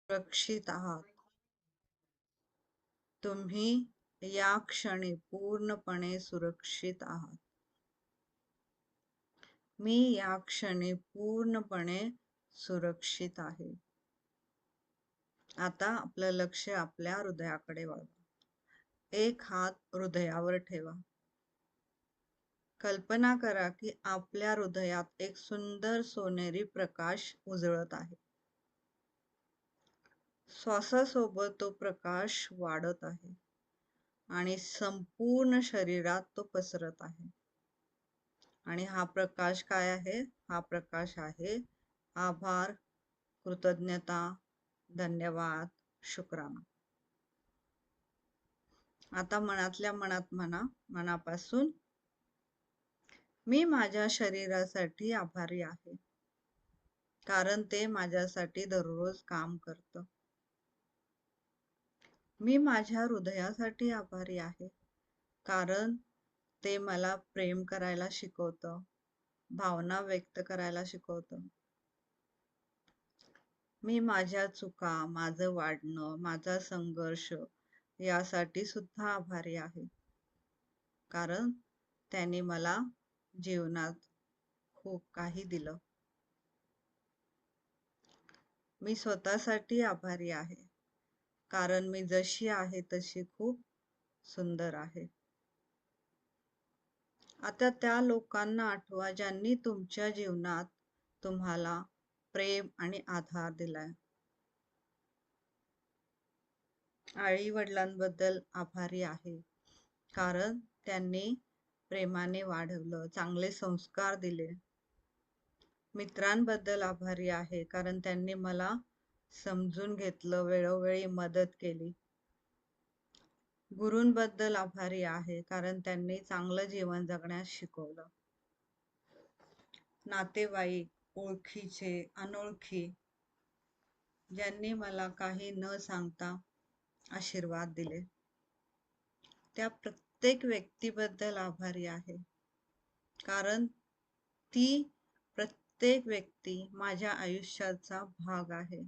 सुरक्षित आहात. तुम्ही या क्षणी पूर्णपणे सुरक्षित आहात. मी या क्षणी पूर्णपणे सुरक्षित आहे. आता आपलं लक्ष आपल्या हृदयाकडे वळवा. एक हात हृदयावर ठेवा. कल्पना करा की आपल्या हृदयात एक सुंदर सोनेरी प्रकाश उजळत आहे. श्वासासोबत तो प्रकाश वाढत आहे आणि संपूर्ण शरीरात तो पसरत आहे. आणि हा प्रकाश काय आहे? हा प्रकाश आहे आभार, कृतज्ञता, धन्यवाद, शुक्राना. आता मनातल्या मनात म्हणा, मनापासून, मी माझ्या शरीरासाठी आभारी आहे, कारण ते माझ्यासाठी दररोज काम करतं. मी माझ्या हृदयासाठी आभारी आहे, कारण ते मला प्रेम करायला शिकवतं, भावना व्यक्त करायला शिकवतं. मी माझ्या चुका, माझं वाढणं, माझा संघर्ष यासाठी सुद्धा आभारी आहे, कारण त्याने मला जीवनात खूप काही दिलं. मी स्वतःसाठी आभारी आहे, कारण मी जशी आहे तशी खूप सुंदर आहे. आता त्या लोकांना आठवा ज्यांनी तुमच्या जीवनात तुम्हाला प्रेम आणि आधार दिलाय. आई वडिलांबद्दल आभारी आहे, कारण त्यांनी प्रेमाने वाढवलं, चांगले संस्कार दिले. मित्रांबद्दल आभारी आहे, कारण त्यांनी मला समजून घेतलं, वेळोवेळी मदत केली. गुरूंबद्दल आभारी आहे, कारण त्यांनी चांगलं जीवन जगण्यास शिकवलं. नातेवाईक, ओळखीचे, अनोळखी, ज्यांनी मला काही न सांगता आशीर्वाद दिले, त्या प्रत्येक व्यक्तीबद्दल आभारी आहे, कारण ती प्रत्येक व्यक्ती माझ्या आयुष्याचा भाग आहे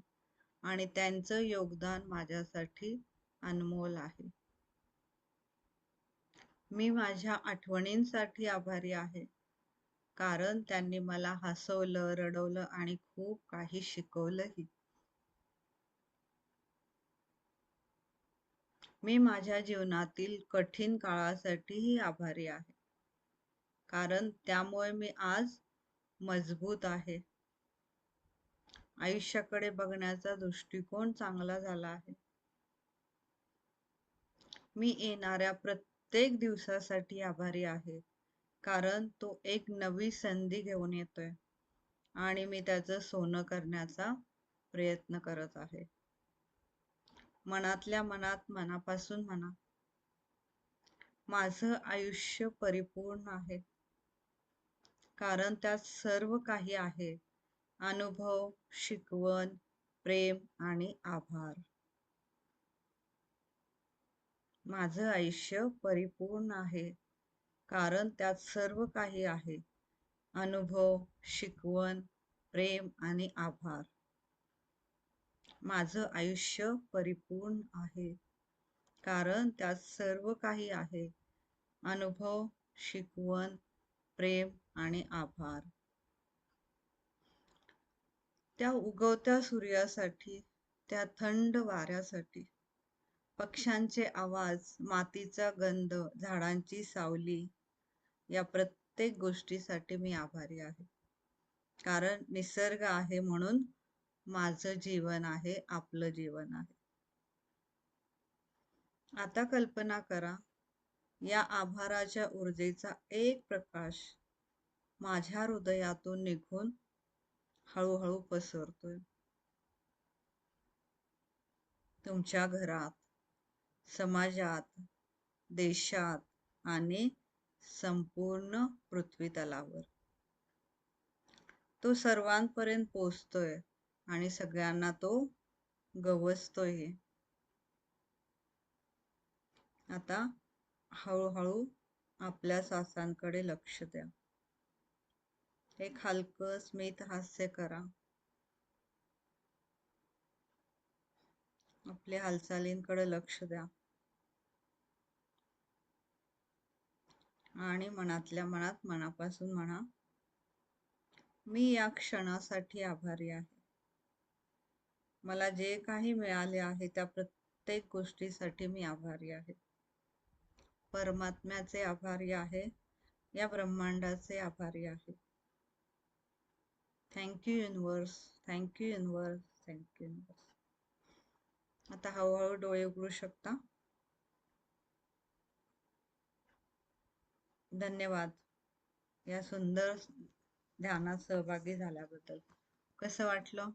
आणि त्यांचं योगदान माझ्यासाठी अनमोल आहे. मी माझ्या आठवणींसाठी आभारी आहे, कारण त्यांनी मला हसवलं, रडवलं आणि खूप काही शिकवलंही. मी माझ्या जीवनातील कठीण काळासाठीही आभारी आहे, कारण त्यामुळे मी आज मजबूत आहे. आयुष्याकडे बघण्याचा दृष्टिकोन चांगला झाला आहे. मी येणाऱ्या प्रत्येक दिवसासाठी आभारी आहे, कारण तो एक नवी संधी घेऊन येतोय आणि मी त्याचं सोनं करण्याचा प्रयत्न करत आहे. मनातल्या मनात, मनापासून म्हणा, माझं आयुष्य परिपूर्ण आहे, कारण त्यात सर्व काही आहे. अनुभव, शिकवण, प्रेम आणि आभार. माझं आयुष्य परिपूर्ण आहे, कारण त्यात सर्व काही आहे. अनुभव, शिकवण, प्रेम आणि आभार. माझं आयुष्य परिपूर्ण आहे, कारण त्यात सर्व काही आहे. अनुभव, शिकवण, प्रेम आणि आभार. त्या उगवत्या सूर्यासाठी, त्या थंड वाऱ्यासाठी, पक्ष्यांचे आवाज, मातीचा गंध, झाडांची सावली, या प्रत्येक गोष्टीसाठी मी आभारी आहे, कारण निसर्ग आहे म्हणून माझं जीवन आहे, आपलं जीवन आहे. आता कल्पना करा, या आभाराच्या ऊर्जेचा एक प्रकाश माझ्या हृदयातून निघून हळूहळू पसरतोय. तुमच्या घरात, समाजात, देशात आणि संपूर्ण पृथ्वीतलावर. तो सर्वांपर्यंत पोचतोय आणि सगळ्यांना तो गवसतोय. आता हळूहळू आपल्या श्वासांकडे लक्ष द्या. एक हलकं स्मित हास्य करा. आपल्या हालचालींकडे लक्ष द्या आणि मनातल्या मनात मनापासून म्हणा, मी या क्षणासाठी आभारी आहे. मला जे काही मिळाले आहे त्या प्रत्येक गोष्टीसाठी मी आभारी आहे. परमात्म्याचे आभारी आहे, या ब्रह्मांडाचे आभारी आहे. Thank you universe, thank you universe, thank you universe. आता हळूहळू डोळे उघडू शकता. धन्यवाद या सुंदर ध्यानात सहभागी झाल्याबद्दल. कसं वाटलं?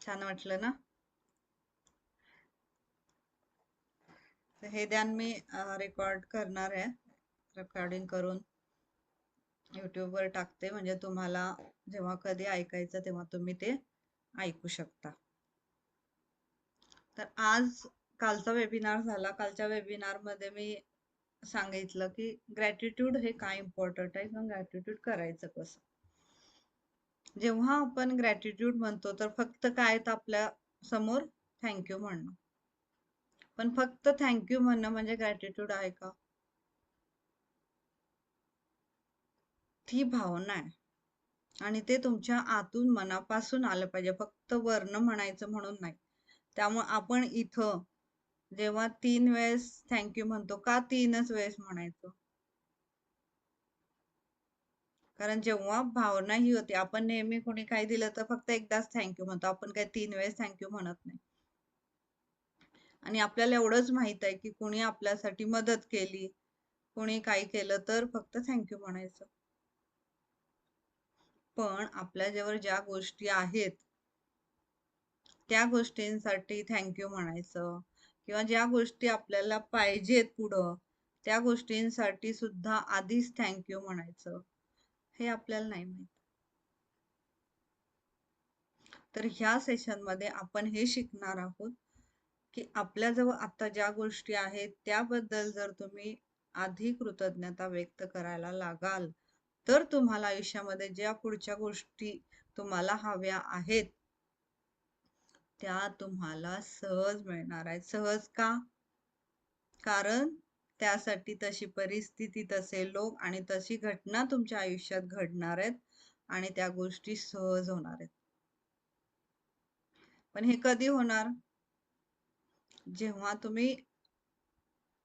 छान वाटलं ना? हे ध्यान मी रेकॉर्ड करणार आहे. रेकॉर्डिंग करून युट्यूबवर टाकते, म्हणजे तुम्हाला जेव्हा कधी ऐकायचं तेव्हा तुम्ही ते ऐकू शकता. तर आज कालचा वेबिनार झाला. कालच्या वेबिनार मध्ये मी सांगितलं की ग्रॅटिट्यूड हे काय इम्पॉर्टंट आहे किंवा ग्रॅटिट्यूड करायचं कसं. जेव्हा आपण ग्रॅटिट्यूड म्हणतो तर फक्त काय तर आपल्या समोर थँक्यू म्हणणं, पण फक्त थँक्यू म्हणणं म्हणजे ग्रॅटिट्यूड आहे का? ती भावना आहे आणि ते तुमच्या आतून मनापासून आलं पाहिजे, फक्त वर्ण म्हणायचं म्हणून नाही. त्यामुळे आपण इथं जेव्हा 3 वेळेस थँक्यू म्हणतो, का 3च वेळेस म्हणायचं? कारण जेव्हा भावना ही होती, आपण नेहमी कोणी काही दिलं तर फक्त एकदाच थँक्यू म्हणतो, आपण काही 3 वेळेस थँक्यू म्हणत नाही. आणि आपल्याला एवढंच माहित आहे की कोणी आपल्यासाठी मदत केली, कोणी काही केलं तर फक्त थँक्यू म्हणायचं. पण आपल्याजवळ ज्या गोष्टी आहेत त्या गोष्टींसाठी थँक्यू म्हणायचं, किंवा ज्या गोष्टी आपल्याला पाहिजेत पुढं त्या गोष्टींसाठी सुद्धा आधीच थँक्यू म्हणायचं, हे आपल्याला नाही माहित. तर ह्या सेशन मध्ये आपण हे शिकणार आहोत की आपल्याजवळ आता ज्या गोष्टी आहेत त्याबद्दल जर तुम्ही आधी कृतज्ञता व्यक्त करायला लागाल तर तुम्हाला आयुष्यामध्ये ज्या पुढच्या गोष्टी तुम्हाला हव्या आहेत त्या तुम्हाला सहज मिळणार आहेत. सहज का? कारण त्यासाठी तशी परिस्थिती, तसे लोक आणि तशी घटना तुमच्या आयुष्यात घडणार आहेत आणि त्या गोष्टी सहज होणार आहेत. पण हे कधी होणार? जेव्हा तुम्ही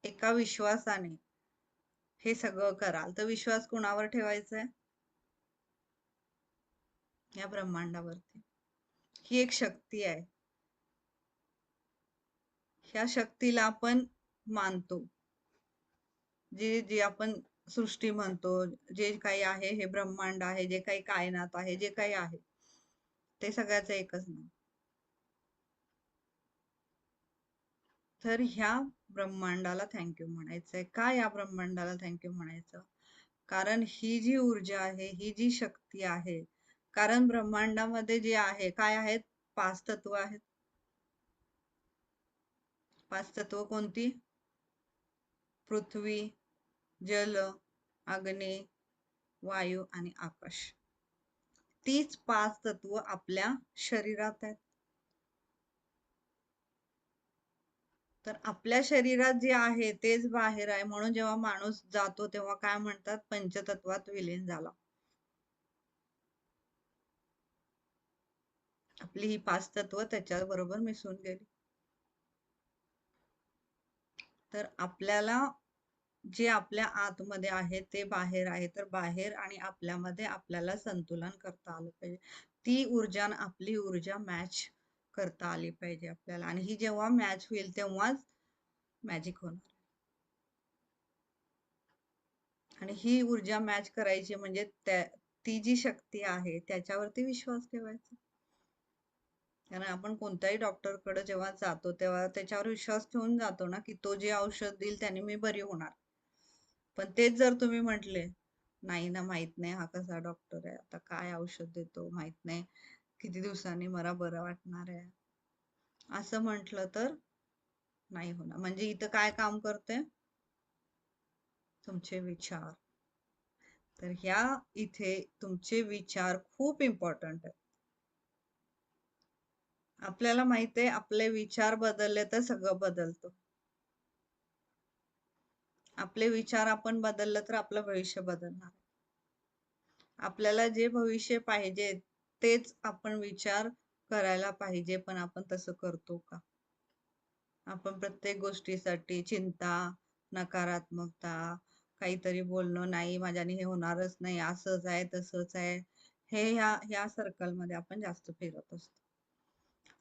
एका विश्वासाने हे सगळं कराल. तर विश्वास कोणावर ठेवायचा आहे? या ब्रह्मांडावरती. ही एक शक्ती आहे. ह्या शक्तीला आपण मानतो. जे आपण सृष्टी म्हणतो, जे काही आहे हे ब्रह्मांड आहे, जे काही कायनात आहे, जे काही आहे ते सगळ्याच एकच नाव. तर ह्या ब्रह्मांडाला थँक्यू म्हणायचंय. का या ब्रह्मांडाला थँक्यू म्हणायचं? कारण ही जी ऊर्जा आहे, ही जी शक्ती आहे, कारण ब्रह्मांडामध्ये जे आहे काय आहेत? 5 तत्व आहेत. 5 तत्व कोणती? पृथ्वी, जल, अग्नी, वायू आणि आकाश. तीच 5 तत्व आपल्या शरीरात आहेत. तर आपल्या शरीरात जे आहे तेच बाहेर आहे, म्हणून जेव्हा माणूस जातो तेव्हा काय म्हणतात? पंचतत्वात विलीन झाला. आपली ही 5 तत्व त्याच्याबरोबर मिसळून गेली. तर आपल्याला जे आपल्या आतमध्ये आहे ते बाहेर आहे, तर बाहेर आणि आपल्यामध्ये आपल्याला संतुलन करता आलं पाहिजे. ती ऊर्जा आणि आपली ऊर्जा मॅच करता आली पाहिजे आपल्याला, आणि ही जेव्हा मॅच होईल तेव्हाच मॅजिक होणार. आणि ही ऊर्जा मॅच करायची म्हणजे ती जी शक्ती आहे त्याच्यावरती विश्वास ठेवायचा. कारण आपण कोणत्याही डॉक्टरकडे जेव्हा जातो तेव्हा त्याच्यावर विश्वास ठेवून जातो ना, की तो जे औषध देईल त्याने मी बरी होणार. पण तेच जर तुम्ही म्हटले नाही ना, माहित नाही हा कसा डॉक्टर आहे, आता काय औषध देतो माहित नाही, किती दिवसांनी मला बरं वाटणार आहे, असं म्हटलं तर नाही होणार. म्हणजे इथं काय काम करते? तुमचे विचार. तर ह्या इथे तुमचे विचार खूप इम्पॉर्टंट आहेत. आपल्याला माहिती आहे आपले विचार बदलले तर सगळं बदलतं. आपले विचार आपण बदललं तर आपलं भविष्य बदलणार. आपल्याला जे भविष्य पाहिजे तेच आपण विचार करायला पाहिजे, पण आपण तसं करतो का? आपण प्रत्येक गोष्टीसाठी चिंता, नकारात्मकता, काहीतरी बोलणं, नाही माझ्याने हे होणारच नाही, असंच आहे, तसंच आहे. हे ह्या सर्कलमध्ये आपण जास्त फिरत असतो.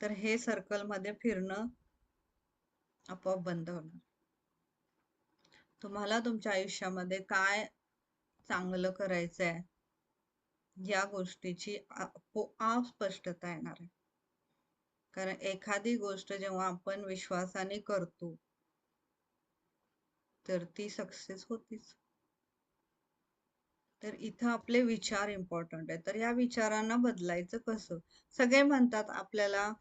तर हे सर्कलमध्ये फिरणं आपोआप बंद होणार. तुम्हाला तुमच्या आयुष्यामध्ये काय चांगलं करायचं आहे या गोष्टीची आपोआप स्पष्टता येणार आहे. कारण एखादी गोष्ट जेव्हा आपण विश्वासाने करतो तर ती सक्सेस होतीच. तर इथं आपले विचार इम्पॉर्टंट आहे. तर या विचारांना बदलायचं कसं? सगळे म्हणतात आपल्याला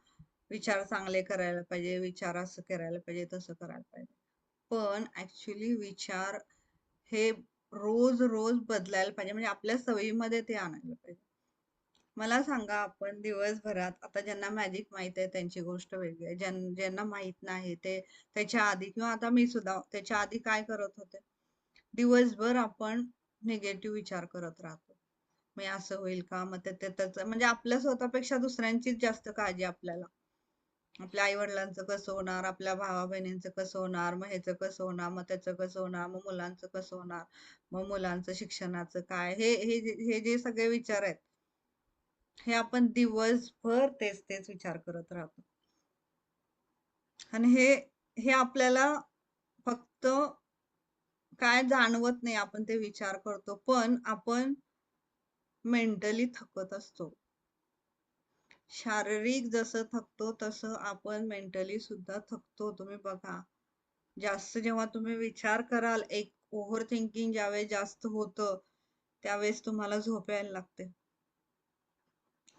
विचार चांगले करायला पाहिजे, विचार असं करायला पाहिजे, तसं करायला पाहिजे. पण ऍक्च्युली विचार हे रोज रोज बदलायला पाहिजे, म्हणजे आपल्या सवयीमध्ये ते आणायला पाहिजे. मला सांगा, आपण दिवसभरात, आता ज्यांना मॅजिक माहित आहे त्यांची गोष्ट वेगळी आहे, ज्यांना माहित नाही ते त्याच्या आधी, किंवा आता मी सुद्धा त्याच्या आधी काय करत होते, दिवसभर आपण निगेटिव्ह विचार करत राहतो. मग हे असं होईल का, मग ते त्याच, म्हणजे आपल्या स्वतःपेक्षा दुसऱ्यांचीच जास्त काळजी आपल्याला. आपल्या आई वडिलांचं कसं होणार, आपल्या भावा बहिणींचं कसं होणार, मग ह्याचं कसं होणार, मग त्याचं कसं होणार, मग मुलांचं कसं होणार, मग मुलांचं शिक्षणाचं काय, हे जे सगळे विचार आहेत, हे आपण दिवसभर तेच तेच विचार करत राहतो. आणि हे आपल्याला फक्त काय जाणवत नाही, आपण ते विचार करतो, पण आपण मेंटली थकत असतो. शारीरिक जसं थकतो तसं आपण मेंटली सुद्धा थकतो. तुम्ही बघा, जास्त जेव्हा तुम्ही विचार कराल, एक ओव्हर थिंकिंग ज्यावेळेस जास्त होतं त्यावेळेस तुम्हाला झोप यायला लागते.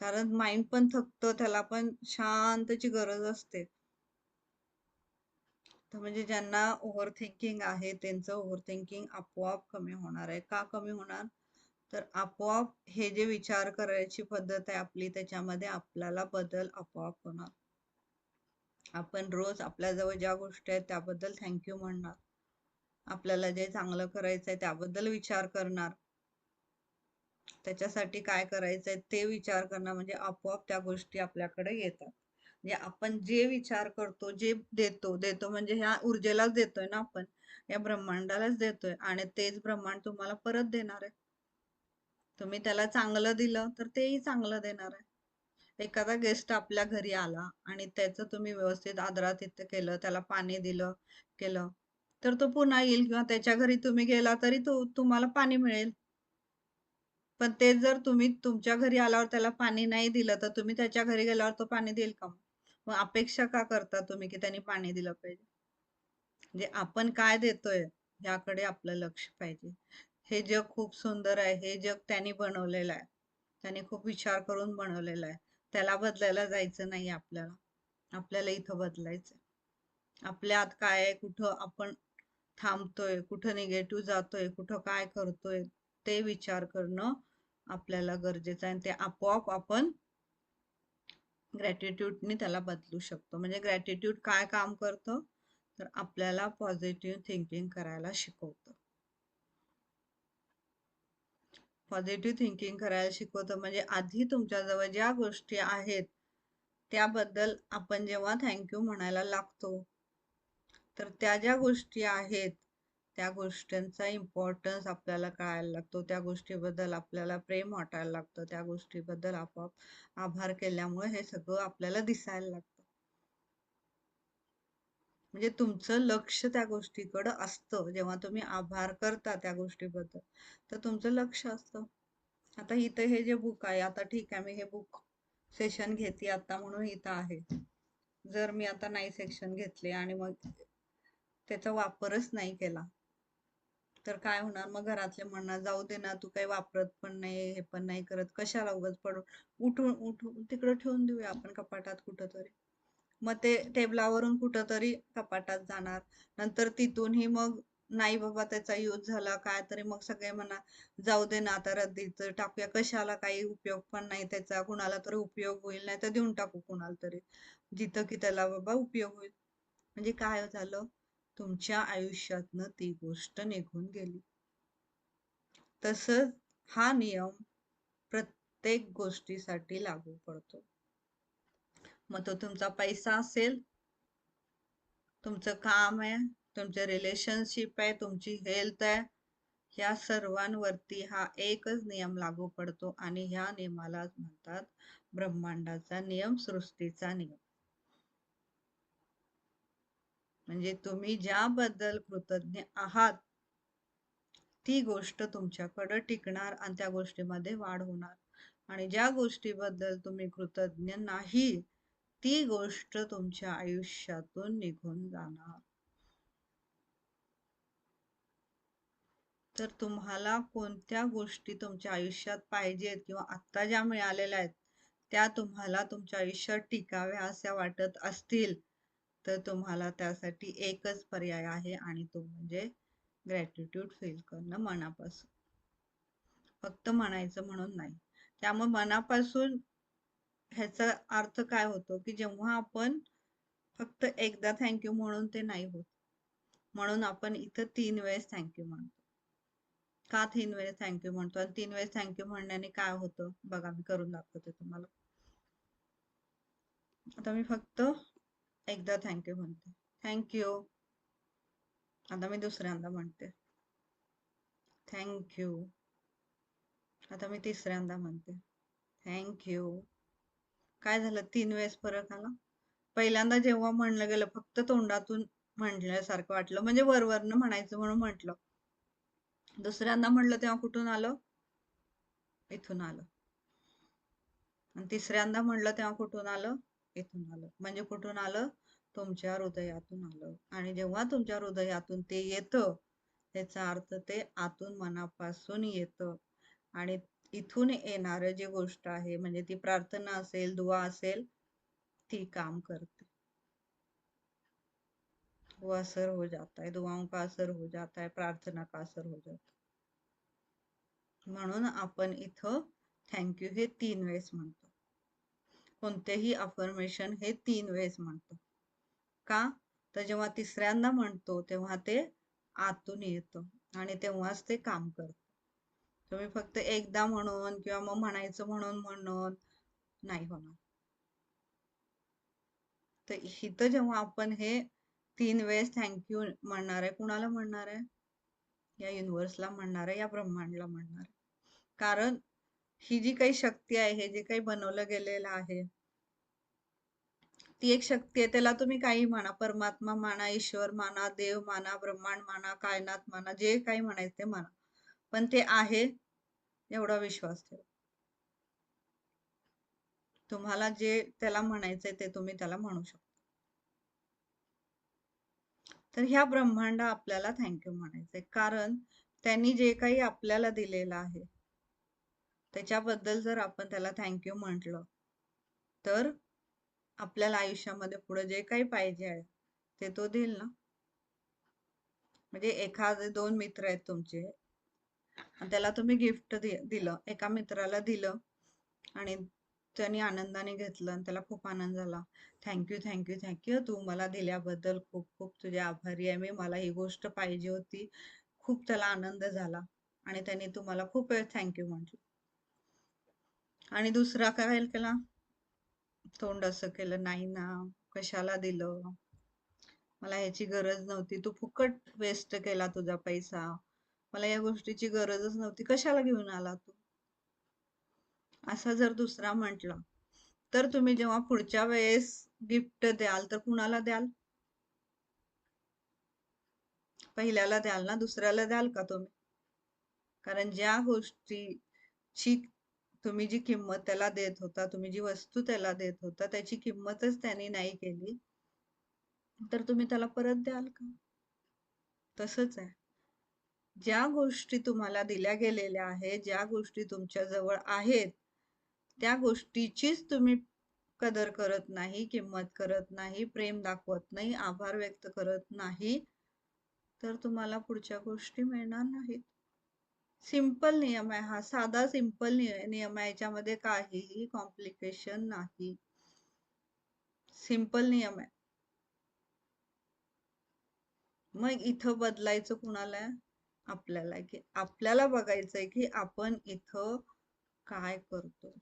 कारण माइंड पण थकतं, त्याला पण शांतची गरज असते. तर म्हणजे ज्यांना ओव्हर थिंकिंग आहे त्यांचं ओव्हर थिंकिंग आपोआप कमी होणार आहे. का कमी होणार? तर आपोआप हे जे विचार करायची पद्धत आहे आपली, त्याच्यामध्ये आपल्याला बदल आपोआप होणार. आपण रोज आपल्याजवळ ज्या गोष्टी आहेत त्याबद्दल थँक्यू म्हणणार. आपल्याला जे चांगलं करायचंय त्याबद्दल विचार करणार. त्याच्यासाठी काय करायचंय ते विचार करणार, म्हणजे आपोआप त्या गोष्टी आपल्याकडे येतात. म्हणजे आपण जे विचार करतो, जे देतो म्हणजे ह्या ऊर्जेलाच देतोय ना आपण, या ब्रह्मांडालाच देतोय, आणि तेच ब्रह्मांड तुम्हाला परत देणार आहे. तुम्ही त्याला चांगलं दिलं तर तेही चांगलं देणार आहे. एखादा गेस्ट आपल्या घरी आला आणि त्याचं तुम्ही व्यवस्थित आदरातिथ्य केलं, त्याला पाणी दिलं केलं, तर तो पुन्हा येईल, किंवा त्याच्या घरी तुम्ही गेला तरी तुम्हाला पाणी मिळेल. पण तेच जर तुम्ही तुमच्या घरी आल्यावर त्याला पाणी नाही दिलं, तर तुम्ही त्याच्या घरी गेल्यावर तो पाणी देईल का? मग अपेक्षा का करता तुम्ही की त्यांनी पाणी दिलं पाहिजे? म्हणजे आपण काय देतोय याकडे आपलं लक्ष पाहिजे. हे जग खूप सुंदर आहे, हे जग त्यांनी बनवलेलं आहे, त्याने खूप विचार करून बनवलेलं आहे. त्याला बदलायला जायचं नाही आपल्याला, आपल्याला इथं बदलायचं. आपल्या आत काय आहे, कुठं आपण थांबतोय, कुठं निगेटिव्ह जातोय, कुठं काय करतोय, ते विचार करणं आपल्याला गरजेचं आहे. आणि ते आपोआप आपण ग्रॅटिट्यूडने त्याला बदलू शकतो. म्हणजे ग्रॅटिट्यूड काय काम करतं, तर आपल्याला पॉझिटिव्ह थिंकिंग करायला शिकवतं. पॉझिटिव्ह थिंकिंग करायला शिकवतं म्हणजे आधी तुमच्याजवळ ज्या गोष्टी आहेत त्याबद्दल आपण जेव्हा थँक्यू म्हणायला लागतो, तर त्या ज्या गोष्टी आहेत त्या गोष्टींचा इम्पॉर्टन्स आपल्याला कळायला लागतो, त्या गोष्टीबद्दल आपल्याला प्रेम वाटायला लागतं, त्या गोष्टीबद्दल आपोआप आभार केल्यामुळे हे सगळं आपल्याला दिसायला लागतं. म्हणजे तुमचं लक्ष त्या गोष्टीकडं असतं. जेव्हा तुम्ही आभार करता त्या गोष्टीबद्दल, तर तुमचं लक्ष असतं. आता इथं हे जे बुक आहे, आता ठीक आहे मी हे बुक सेशन घेते आता म्हणून इथं आहे. जर मी आता नाही सेक्शन घेतले आणि मग त्याचा वापरच नाही केला, तर काय होणार? मग घरातले म्हणणार जाऊ दे ना, तू काही वापरत पण नाही, हे पण नाही करत, कशाला उगाच पडून, उठून उठून तिकडं ठेवून देऊया आपण कपाटात कुठंतरी. मग ते टेबलावरून कुठंतरी कपाटात जाणार, नंतर तिथूनही मग नाही बाबा त्याचा यूज झाला काय तरी मग सगळे म्हणा जाऊ दे ना आता रद्दीच टाकूया, कशाला, काही उपयोग पण नाही त्याचा, कुणाला तरी उपयोग होईल, नाही तर देऊन टाकू कुणाला तरी जिथं की त्याला बाबा उपयोग होईल. म्हणजे काय झालं, तुमच्या आयुष्यातनं ती गोष्ट निघून गेली. तसंच हा नियम प्रत्येक गोष्टीसाठी लागू पडतो. मग तो तुमचा पैसा असेल, तुमचं काम आहे, तुमचे रिलेशनशिप आहे, तुमची हेल्थ आहे, ह्या सर्वांवरती हा एकच नियम लागू पडतो आणि ह्या नियमाला म्हणतात ब्रह्मांडाचा नियम, सृष्टीचा नियम. म्हणजे तुम्ही ज्याबद्दल कृतज्ञ आहात ती गोष्ट तुमच्याकडे टिकणार आणि त्या गोष्टीमध्ये वाढ होणार, आणि ज्या गोष्टीबद्दल तुम्ही कृतज्ञ नाही ती गोष्ट तुमच्या आयुष्यातून निघून जाणार. तर तुम्हाला कोणत्या गोष्टी तुमच्या आयुष्यात पाहिजेत किंवा आत्ता ज्या मिळालेल्या आहेत त्या तुम्हाला तुमच्या आयुष्यात टिकाव्या अशा वाटत असतील तर तुम्हाला त्यासाठी एकच पर्याय आहे आणि तो म्हणजे ग्रॅटिट्यूड फील करणं मनापासून. फक्त म्हणायचं म्हणून नाही. त्यामुळे मनापासून ह्याचा अर्थ काय होतो की जेव्हा आपण फक्त एकदा थँक्यू म्हणून ते नाही होत, म्हणून आपण इथं 3 वेळेस थँक्यू म्हणतो. का 3 वेळेस थँक्यू म्हणतो आणि 3 वेळेस थँक्यू म्हणण्याने काय होतं बघा, मी करून दाखवते तुम्हाला. आता मी फक्त एकदा थँक्यू म्हणते, थँक्यू. आता मी दुसऱ्यांदा म्हणते थँक्यू. आता मी तिसऱ्यांदा म्हणते थँक्यू. काय झालं, 3 वेळेस फरक आला. पहिल्यांदा जेव्हा म्हणलं गेलं फक्त तोंडातून म्हणल्यासारखं वाटलं, म्हणजे वरवरनं म्हणायचं म्हणून म्हटलं. दुसऱ्यांदा म्हणलं तेव्हा कुठून आलं, इथून आलं. आणि तिसऱ्यांदा म्हणलं तेव्हा कुठून आलं, इथून आलं. म्हणजे कुठून आलं, तुमच्या हृदयातून आलं. आणि जेव्हा तुमच्या हृदयातून ते येतं त्याचा अर्थ ते आतून मनापासून येतं आणि इथून येणारं जी गोष्ट आहे म्हणजे ती प्रार्थना असेल, दुआ असेल, ती काम करते. वो असर हो जाता है, दुआओं का असर हो जाता है, प्रार्थना का असर हो जाता है. म्हणून आपण इथं थँक्यू हे 3 वेळेस म्हणतो. कोणतेही अफर्मेशन हे 3 वेळेस म्हणतो. का, तर जेव्हा तिसऱ्यांदा म्हणतो तेव्हा ते आतून येतं आणि तेव्हाच ते काम करतं. तुम्ही फक्त एकदा म्हणून किंवा मग म्हणायचं म्हणून नाही होणार. तर इथं जेव्हा आपण हे 3 वेळेस थँक्यू म्हणणार आहे, कुणाला म्हणणार आहे, या युनिव्हर्सला म्हणणार आहे, या ब्रह्मांडला म्हणणार आहे. कारण ही जी काही शक्ती आहे, हे जे काही बनवलं गेलेलं आहे ती एक शक्ती आहे. त्याला तुम्ही काही म्हणा, परमात्मा म्हणा, ईश्वर म्हणा, देव म्हणा, ब्रह्मांड म्हणा, कायनात म्हणा, जे काही म्हणायचं ते म्हणा, पण ते आहे एवढा विश्वास ठेवा. तुम्हाला जे त्याला म्हणायचंय ते तुम्ही त्याला म्हणू शकता. तर ह्या ब्रह्मांड आपल्याला थँक्यू म्हणायचंय, कारण त्यांनी जे काही आपल्याला दिलेलं आहे त्याच्याबद्दल जर आपण त्याला थँक्यू म्हटलं तर आपल्याला आयुष्यामध्ये पुढे जे काही पाहिजे आहे ते तो देईल ना. म्हणजे एखादे 2 मित्र आहेत तुमचे आणि त्याला तुम्ही गिफ्ट दिलं, एका मित्राला दिलं आणि त्यांनी आनंदाने घेतलं आणि त्याला खूप आनंद झाला. थँक्यू थँक्यू थँक्यू, तू मला दिल्याबद्दल खूप खूप तुझे आभारी आहे मी, मला ही गोष्ट पाहिजे होती. खूप त्याला आनंद झाला आणि त्याने तुम्हाला खूप वेळ थँक्यू म्हटलं. आणि दुसरा काय केला, तोंड असं केलं, नाही ना, कशाला दिलं, मला ह्याची गरज नव्हती, तू फुकट वेस्ट केला तुझा पैसा, मला या गोष्टीची गरजच नव्हती, कशाला घेऊन आला तू, असा जर दुसरा म्हटला तर तुम्ही जेव्हा पुढच्या वेळेस गिफ्ट द्याल तर कुणाला द्याल, पहिल्याला द्याल ना, दुसऱ्याला द्याल का तुम्ही? कारण ज्या गोष्टीची तुम्ही जी किंमत त्याला देत होता, तुम्ही जी वस्तू त्याला देत होता त्याची किंमतच त्यांनी नाही केली तर तुम्ही त्याला परत द्याल का? तसंच आहे, ज्या गोष्टी तुम्हाला दिल्या गेलेल्या आहेत, ज्या गोष्टी तुमच्या जवळ आहेत त्या गोष्टीचीच तुम्ही कदर करत नाही, किंमत करत नाही, प्रेम दाखवत नाही, आभार व्यक्त करत नाही, तर तुम्हाला पुढच्या गोष्टी मिळणार नाहीत. सिंपल नियम आहे हा, साधा सिंपल नियम आहे, याच्यामध्ये काहीही कॉम्प्लिकेशन नाही. सिंपल नियम आहे. मग इथं बदलायचं कुणाला आहे? आपल्याला, की आपल्याला बघायचंय की आपण इथं काय करतो,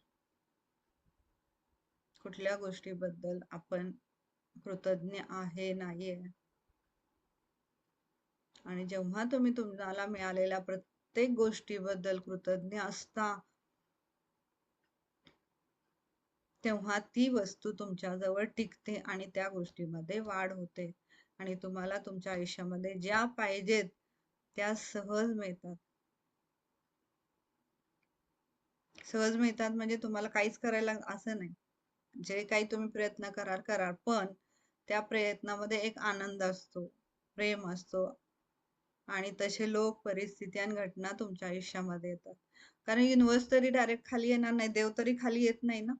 कुठल्या गोष्टीबद्दल आपण कृतज्ञ आहे नाहीये. आणि जेव्हा तुम्ही तुम्हाला मिळालेल्या प्रत्येक गोष्टीबद्दल कृतज्ञ असता, तेव्हा ती वस्तू तुमच्याजवळ टिकते आणि त्या गोष्टीमध्ये वाढ होते आणि तुम्हाला तुमच्या आयुष्यामध्ये ज्या पाहिजेत त्या सहज मिळतात. सहज मिळतात म्हणजे तुम्हाला काहीच करायला असं नाही. जे काही तुम्ही प्रयत्न कराल, पण त्या प्रयत्नामध्ये एक आनंद असतो, प्रेम असतो आणि तसे लोक, परिस्थिती आणि घटना तुमच्या आयुष्यामध्ये येतात. कारण युनिव्हर्स तरी डायरेक्ट खाली येणार नाही, देव तरी खाली येत नाही ना.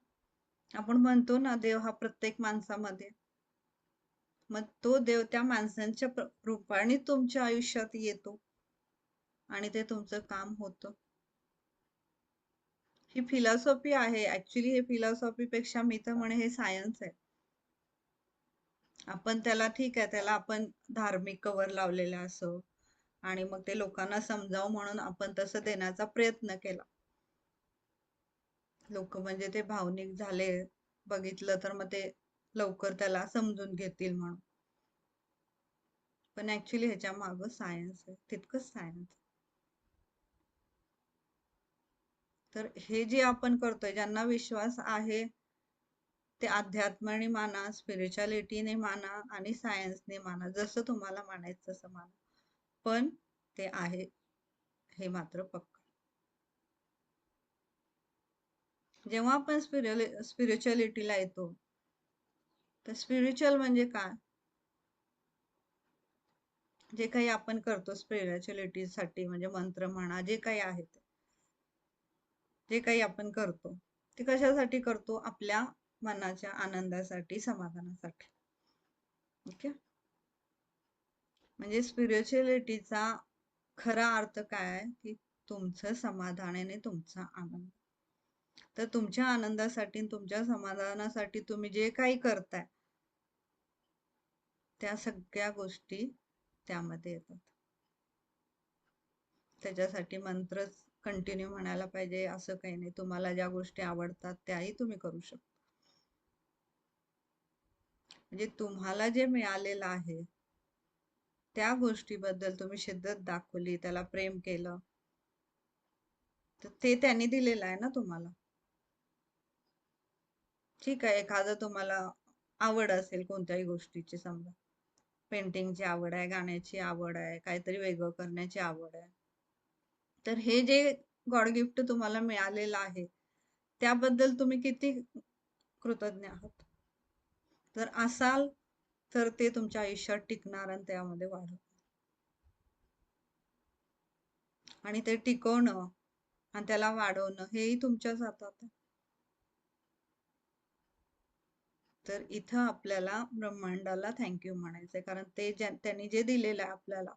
आपण म्हणतो ना, देव हा प्रत्येक माणसामध्ये. मग तो देव त्या माणसांच्या रूपाने तुमच्या आयुष्यात येतो आणि ते तुमचं काम होतं. ही फिलॉसॉफी आहे. ऍक्च्युली हे फिलॉसॉफी पेक्षा मी तर म्हणे हे सायन्स आहे. आपण त्याला ठीक आहे, त्याला आपण धार्मिक कवर लावलेला असो आणि मग ते लोकांना समजावं म्हणून आपण तसं देण्याचा प्रयत्न केला. लोक म्हणजे ते भावनिक झाले, बघितलं तर मग ते लवकर त्याला समजून घेतील म्हणून. पण ऍक्च्युली ह्याच्या मागं सायन्स आहे, तितकंच सायन्स. तर हे जे आपण करतोय, ज्यांना विश्वास आहे ते अध्यात्माने माना, स्पिरिच्युअलिटीने माना आणि सायन्सने माना, जसं तुम्हाला मानायचं तसं माना, पण ते आहे हे मात्र पक्क. जेव्हा आपण स्पिरिच्युअलिटीला येतो, तर स्पिरिच्युअल म्हणजे काय? जे काही आपण करतो स्पिरिच्युअलिटीसाठी, म्हणजे मंत्र म्हणा, जे काही आहे जे काही आपण करतो ते कशासाठी करतो? आपल्या मनाच्या आनंदासाठी, समाधानासाठी. ओके. म्हणजे स्पिरिच्युअलिटीचा खरा अर्थ काय आहे? की तुमचं समाधान आणि तुमचा आनंद. तर तुमच्या आनंदासाठी, तुमच्या समाधानासाठी तुम्ही जे काही करताय त्या सगळ्या गोष्टी त्यामध्ये येतात. त्याच्यासाठी मंत्रच कंटिन्यू म्हणायला पाहिजे असं काही नाही. तुम्हाला ज्या गोष्टी आवडतात त्याही तुम्ही करू शकता. म्हणजे तुम्हाला जे मिळालेलं आहे त्या गोष्टीबद्दल तुम्ही शिद्दत दाखवली, त्याला प्रेम केलं, तर ते त्यांनी दिलेलं आहे ना तुम्हाला. ठीक आहे, एखादं तुम्हाला आवड असेल कोणत्याही गोष्टीची, समजा पेंटिंगची आवड आहे, गाण्याची आवड आहे, काहीतरी वेगळं करण्याची आवड आहे, तर हे जे गॉड गिफ्ट तुम्हाला मिळालेलं आहे त्याबद्दल तुम्ही किती कृतज्ञ आहात? जर असाल तर ते तुमच्या आयुष्यात टिकणार आणि त्यामध्ये वाढ. आणि ते टिकवणं आणि त्याला वाढवणं हेही तुमच्याच हातात आहे. तर इथं आपल्याला ब्रह्मांडाला थँक्यू म्हणायचंय, कारण ते त्यांनी जे दिलेलं आहे आपल्याला,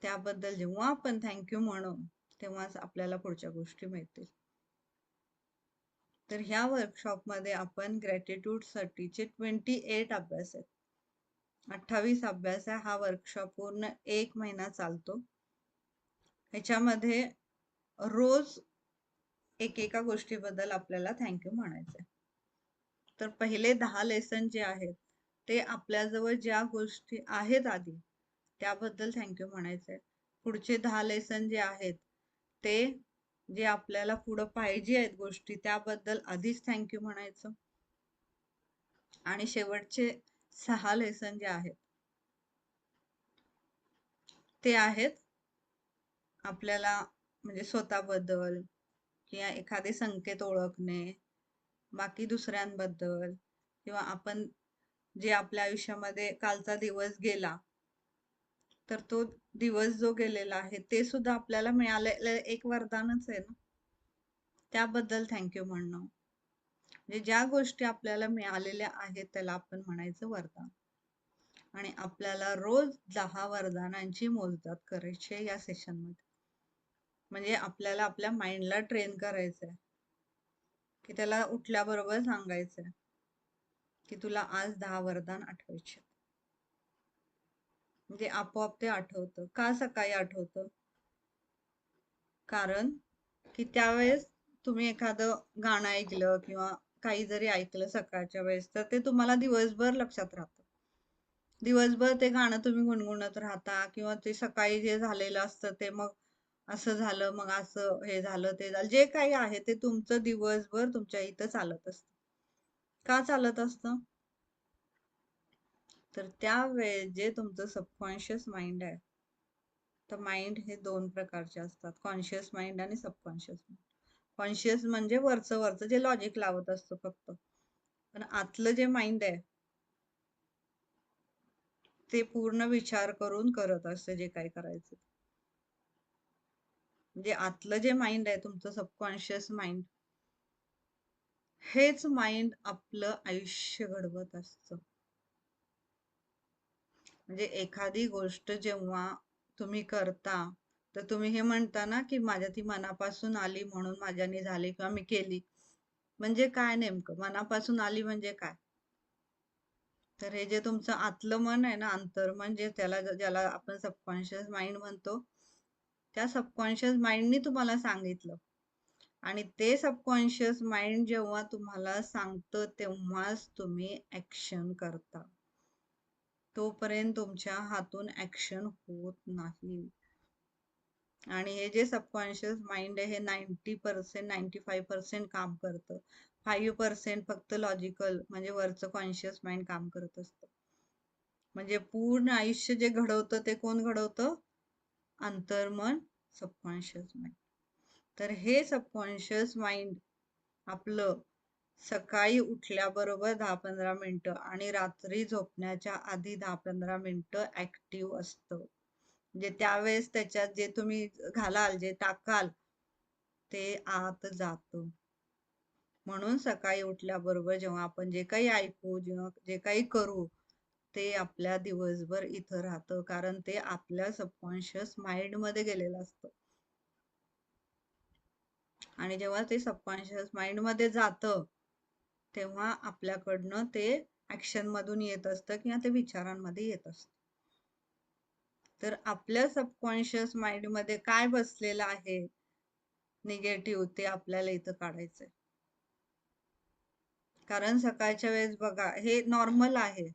त्याबद्दल जेव्हा आपण थँक्यू म्हणू तेव्हाच आपल्याला पुढच्या गोष्टी मिळतील. तर ह्या वर्कशॉपमध्ये आपण ग्रॅटिट्यूड साठीचे 28 अभ्यास आहेत. 28 अभ्यास आहे. हा वर्कशॉप पूर्ण 1 महिना चालतो. ह्याच्यामध्ये रोज एकेका गोष्टीबद्दल आपल्याला थँक्यू म्हणायचंय. तर पहिले 10 लेसन जे आहेत ते आपल्याजवळ ज्या गोष्टी आहेत आधी त्याबद्दल थँक्यू म्हणायचंय. पुढचे 10 लेसन जे आहेत ते जे आपल्याला पुढं पाहिजे आहेत गोष्टी त्याबद्दल आधीच थँक्यू म्हणायचं. आणि शेवटचे 6 लेसन जे आहेत ते आहेत आपल्याला म्हणजे स्वतःबद्दल किंवा एखादे संकेत ओळखणे, बाकी दुसऱ्यांबद्दल, किंवा आपण जे आपल्या आयुष्यामध्ये कालचा दिवस गेला तर तो दिवस जो गेलेला आहे ते सुद्धा आपल्याला मिळालेलं एक वरदानच आहे ना, त्याबद्दल थँक्यू म्हणणं. म्हणजे ज्या गोष्टी आपल्याला मिळालेल्या आहेत त्याला आपण म्हणायचं वरदान. आणि आपल्याला रोज 10 वरदानांची मोजदाद करायची आहे या सेशनमध्ये. म्हणजे आपल्याला आपल्या माइंडला ट्रेन करायचंय की त्याला उठल्याबरोबर सांगायचंय की तुला आज 10 वरदान आठवायचे. म्हणजे आपोआप ते आठवतं. का सकाळी आठवतं? कारण की त्यावेळेस तुम्ही एखादं गाणं ऐकलं किंवा काही जरी ऐकलं सकाळच्या वेळेस तर ते तुम्हाला दिवसभर लक्षात राहतं. दिवसभर ते गाणं तुम्ही गुणगुणत राहता किंवा ते सकाळी जे झालेलं असतं ते मग असं झालं, मग असं हे झालं, ते झालं. जे काही आहे ते तुमचं दिवसभर तुमच्या इथं चालत असतं. का चालत असतं? तर त्यावेळेस जे तुमचं सबकॉन्शियस माइंड आहे, तर माइंड हे 2 प्रकारचे असतात, कॉन्शियस माइंड आणि सबकॉन्शियस माइंड. कॉन्शियस म्हणजे वरचं वरचं जे लॉजिक लावत असतं फक्त. पण आतलं जे माइंड आहे ते पूर्ण विचार करून करत असते जे काही करायचं. म्हणजे आतलं जे माइंड आहे तुमचं सबकॉन्शियस माइंड, हेच माइंड आपलं आयुष्य घडवत असतं. म्हणजे एखादी गोष्ट जेव्हा तुम्ही करता तर तुम्ही हे म्हणता ना की माझ्या ती मनापासून आली म्हणून माझ्याने झाली किंवा मी केली. म्हणजे काय नेमकं मनापासून आली म्हणजे काय? तर हे जे तुमचं आतलं मन आहे ना, अंतर्मन, जे ज्याला आपण सबकॉन्शियस माइंड म्हणतो, त्या सबकॉन्शियस माइंडनी तुम्हाला सांगितलं आणि ते सबकॉन्शियस माइंड जेव्हा तुम्हाला सांगतं तेव्हाच तुम्ही ऍक्शन करता. तोपर्यंत तुमच्या हातून ऍक्शन होत नाही. आणि हे जे सबकॉन्शियस माइंड आहे हे 90% 95% काम करतं. 5% फक्त लॉजिकल म्हणजे वरचं कॉन्शियस माइंड काम करत असतं. म्हणजे पूर्ण आयुष्य जे घडवतं ते कोण घडवतं? अंतर्मन, सबकॉन्शियस माइंड. तर हे सबकॉन्शियस माइंड आपलं सकाळी उठल्याबरोबर 10-15 मिनिटं आणि रात्री झोपण्याच्या आधी 10-15 मिनिटं ऍक्टिव्ह असतं. म्हणजे त्यावेळेस त्याच्यात जे तुम्ही घालाल, जे टाकाल ते आत जातं. म्हणून सकाळी उठल्याबरोबर जेव्हा आपण जे काही ऐकू, जेव्हा जे काही करू, ते आपल्या दिवसभर इथं राहतं. कारण ते आपल्या सबकॉन्शियस माइंड मध्ये गेलेलं असतं. आणि जेव्हा ते सबकॉन्शियस माइंड मध्ये जातं तेव्हा आपल्याकडनं ते ऍक्शन मधून येत असतं किंवा ते विचारांमध्ये येत असतं. तर आपल्या सबकॉन्शियस माइंड मध्ये काय बसलेलं आहे निगेटिव्ह, ते आपल्याला इथं काढायचंय. कारण सकाळच्या वेळेस बघा हे नॉर्मल आहे,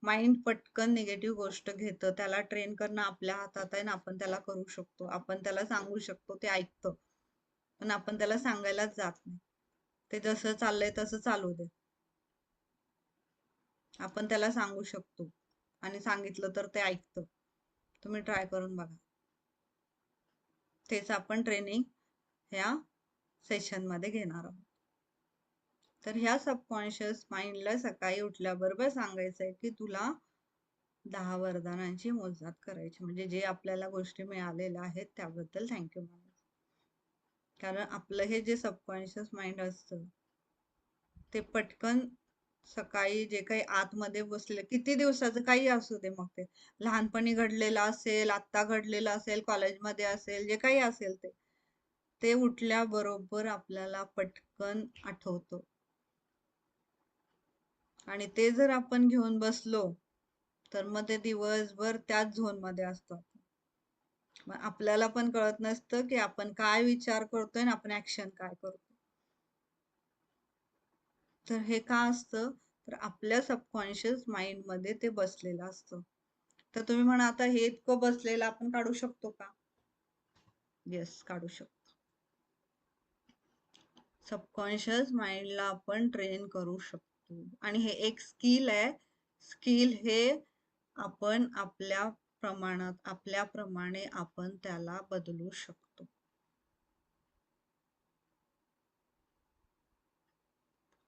माइंड पटकन निगेटिव्ह गोष्ट घेतं. त्याला ट्रेन करणं आपल्या हातात आहे ना, आपण त्याला करू शकतो, आपण त्याला सांगू शकतो, ते ऐकतं. पण आपण त्याला सांगायलाच जात नाही. ते जसं चाललंय तसं चालू दे, आपण त्याला सांगू शकतो आणि सांगितलं तर ते ऐकतं. तुम्ही ट्राय करून बघा. तेच आपण ट्रेनिंग ह्या सेशन मध्ये घेणार आहोत. तर ह्या सबकॉन्शियस माइंडला सकाळी उठल्याबरोबर सांगायचंय की तुला 10 वरदानांची मोजदाद करायची. म्हणजे जे आपल्याला गोष्टी मिळालेल्या आहेत त्याबद्दल थँक्यू म्हणायचं. कारण आपलं हे जे सबकॉन्शियस माइंड असतं ते पटकन सकाळी जे काही आतमध्ये बसले, किती दिवसाचं काही असू दे, मग ते लहानपणी घडलेलं असेल, आत्ता घडलेलं असेल, कॉलेजमध्ये असेल, जे काही असेल ते ते उठल्याबरोबर आपल्याला पटकन आठवतं. आणि ते जर आपण घेऊन बसलो तर मग ते दिवसभर त्याच झोन मध्ये असतात. मग आपल्याला पण कळत नसतं की आपण काय विचार करतोय आणि आपण ऍक्शन काय करतो. तर हे का असतं? तर आपल्या सबकॉन्शियस माइंड मध्ये ते बसलेलं असतं. तर तुम्ही म्हणा आता हे इतकं बसलेलं आपण काढू शकतो का? येस, काढू शकतो. सबकॉन्शियस माइंडला आपण ट्रेन करू शकतो आणि हे एक स्किल आहे. स्किल हे आपण आपल्या प्रमाणात, आपल्याप्रमाणे आपण त्याला बदलू शकतो.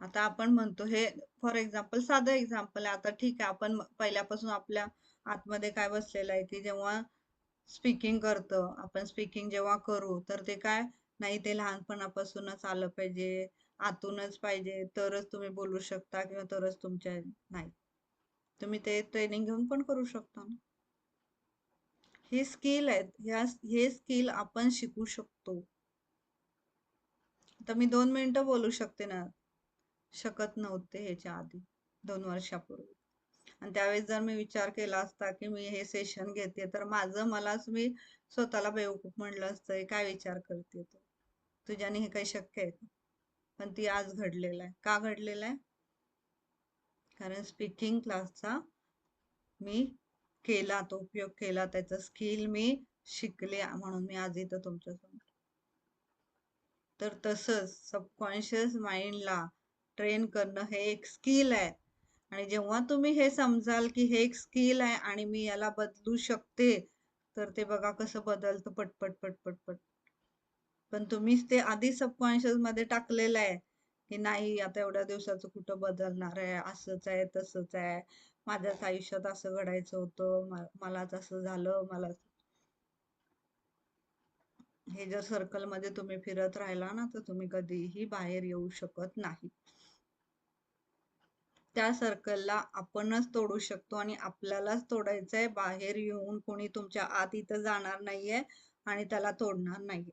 आता आपण म्हणतो हे फॉर एक्झाम्पल, साधं एक्झाम्पल आहे. आता ठीक आहे, आपण पहिल्यापासून आपल्या आतमध्ये काय बसलेलं आहे की जेव्हा स्पीकिंग करतो आपण, स्पीकिंग जेव्हा करू तर ते काय नाही, ते लहानपणापासूनच आलं पाहिजे, आतूनच पाहिजे, तरच तुम्ही बोलू शकता किंवा तरच तुमच्या, नाही. तुम्ही ते ट्रेनिंग घेऊन पण करू शकता ना. हे स्किल आहेत, हे स्किल आपण शिकू शकतो. तर मी 2 मिनिटं बोलू शकते ना, शकत नव्हते ह्याच्या आधी 2 वर्षापूर्वी. आणि त्यावेळेस जर मी विचार केला असता की मी हे सेशन घेते, तर मलाच मी स्वतःला बेवकूफ म्हणलं असतं, काय विचार करते तू, तुझ्याने हे काही शक्य आहे का? पण ती आज घडलेलं आहे. का घडलेलं आहे? कारण स्पीकिंग क्लासचा मी केला, तो उपयोग केला, त्याचं स्किल मी शिकले, म्हणून मी आज इथं तुमच्यासमोर. तर तसंच सबकॉन्शियस माइंडला ट्रेन करणं हे एक स्किल आहे. आणि जेव्हा तुम्ही हे समजाल की हे एक स्किल आहे आणि मी याला बदलू शकते, तर ते बघा कसं बदलतं पटपट पटपट पट. पण तुम्हीच ते आधी सबकॉन्शियस मध्ये टाकलेलं आहे की नाही, आता एवढ्या दिवसाचं कुठं बदलणार आहे, असंच आहे तसंच आहे, माझ्याच आयुष्यात असं घडायचं होतं, मलाच असं झालं, मला. हे जर सर्कल मध्ये तुम्ही फिरत राहिला ना, तर तुम्ही कधीही बाहेर येऊ शकत नाही. त्या सर्कलला आपणच तोडू शकतो आणि आपल्यालाच तोडायचंय. बाहेर येऊन कोणी तुमच्या आत इथं जाणार नाहीये आणि त्याला तोडणार नाहीये.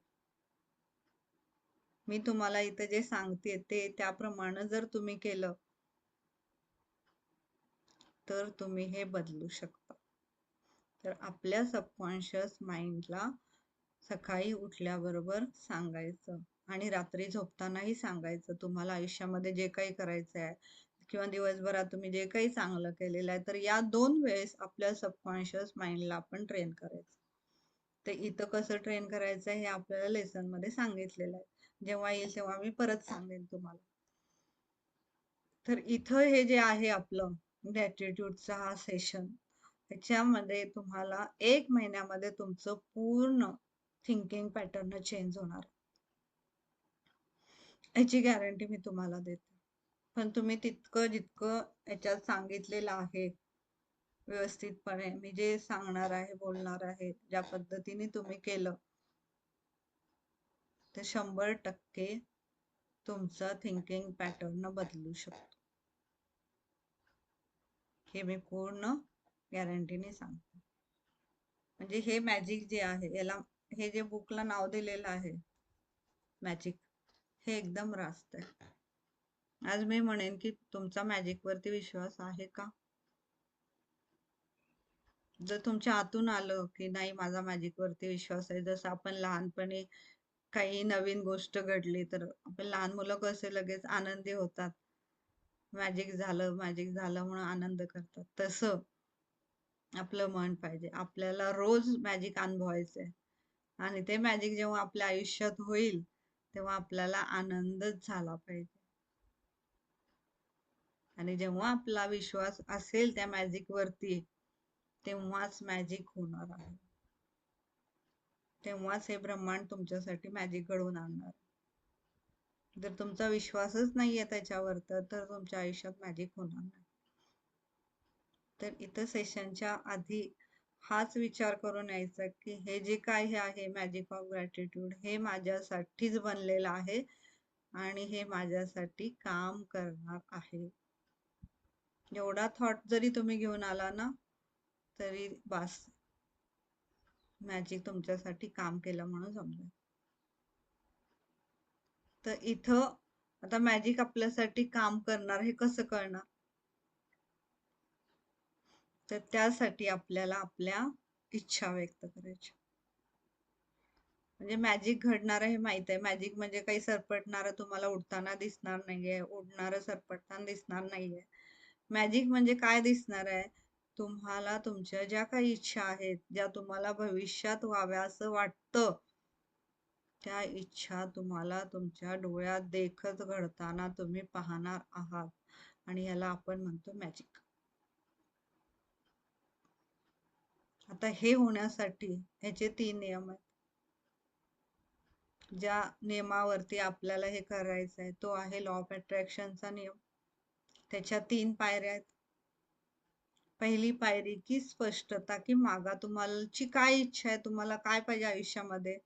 मी तुम्हाला इथं जे सांगते ते त्याप्रमाणे जर तुम्ही केलं, तर तुम्ही हे बदलू शकता. तर आपल्या सबकॉन्शियस माइंडला सकाळी उठल्याबरोबर सांगायचं आणि रात्री झोपतानाही सांगायचं, तुम्हाला आयुष्यामध्ये जे काही करायचं आहे किंवा दिवसभरात तुम्ही जे काही चांगलं केलेलं आहे, तर या 2 वेळेस आपल्या सबकॉन्शियस माइंडला आपण ट्रेन करायचं. तर इथं कसं ट्रेन करायचं हे आपल्याला लेसन मध्ये सांगितलेलं आहे. जेव्हा येईल तेव्हा मी परत सांगेन तुम्हाला. तर इथं हे जे आहे आपलं ग्रॅटिट्यूडचा हा सेशन, त्याच्यामध्ये तुम्हाला 1 महिन्यामध्ये तुमचं पूर्ण थिंकिंग पॅटर्न चेंज होणार, याची गॅरंटी मी तुम्हाला देते. पण तुम्ही तितकं जितकं याच्यात सांगितलेलं आहे व्यवस्थितपणे, मी जे सांगणार आहे, बोलणार आहे, ज्या पद्धतीने तुम्ही केलं, तर 100% तुमचा थिंकिंग पॅटर्न बदलू शकतो. हे मी पूर्ण गॅरंटीने सांगते. म्हणजे हे मॅजिक जे आहे, याला हे जे बुकला नाव दिलेलं आहे मॅजिक, हे एकदम रास्त आहे. आज मी म्हणेन की तुमचा मॅजिक वरती विश्वास आहे का? जर तुमच्या आतून आलं की नाही, माझा मॅजिक वरती विश्वास आहे, जसं आपण लहानपणी काही नवीन गोष्ट घडली तर आपण लहान मुलं कसे लगेच आनंदी होतात, मॅजिक झालं मॅजिक झालं म्हणून आनंद करतात, तसं आपलं मन पाहिजे. आपल्याला रोज मॅजिक अनुभवायचंय आणि ते मॅजिक जेव्हा आपल्या आयुष्यात होईल तेव्हा आपल्याला आनंदच झाला पाहिजे. आणि जेव्हा आपला विश्वास असेल त्या मॅजिक वरती, तेव्हाच मॅजिक होणार आहे. तेव्हाच हे ब्रह्मांड तुमच्यासाठी मॅजिक घडवून आणणार. जर तुमचा विश्वासच नाहीये त्याच्यावर, तर तुमच्या आयुष्यात मॅजिक होणार नाही. तर इथं सेशनच्या आधी हाच विचार करून यायचा की हे जे काय हे आहे मॅजिक ऑफ ग्रॅटिट्यूड, हे माझ्यासाठीच बनलेलं आहे आणि हे माझ्यासाठी काम करणार आहे. एवढा थॉट जरी तुम्ही घेऊन आला ना, तरी बास, मॅजिक तुमच्यासाठी काम केलं म्हणून समजा. तर इथं आता मॅजिक आपल्यासाठी काम करणार हे कसं कळणार? तर त्यासाठी आपल्याला आपल्या इच्छा व्यक्त करायच्या. म्हणजे मॅजिक घडणार हे माहित आहे. मॅजिक म्हणजे काही सरपटणारं तुम्हाला उडताना दिसणार नाहीये, उडणारं सरपटताना दिसणार नाहीये. मॅजिक म्हणजे काय दिसणार आहे? तुम्हाला तुमच्या ज्या काही इच्छा आहेत, ज्या तुम्हाला भविष्यात व्हाव्या असं वाटतं, त्या इच्छा तुम्हाला तुमच्या डोळ्यात देखत घडताना तुम्ही पाहणार आहात. आणि याला आपण म्हणतो मॅजिक. आता हे होण्यासाठी ह्याचे 3 नियम आहेत. ज्या नियमावरती आपल्याला हे करायचं आहे तो आहे लॉ ऑफ अट्रॅक्शनचा नियम. त्याच्या 3 पायऱ्या आहेत. पहिली पायरी की स्पष्टता, की मागा तुम्हालाची काय इच्छा आहे, तुम्हाला काय पाहिजे आयुष्यामध्ये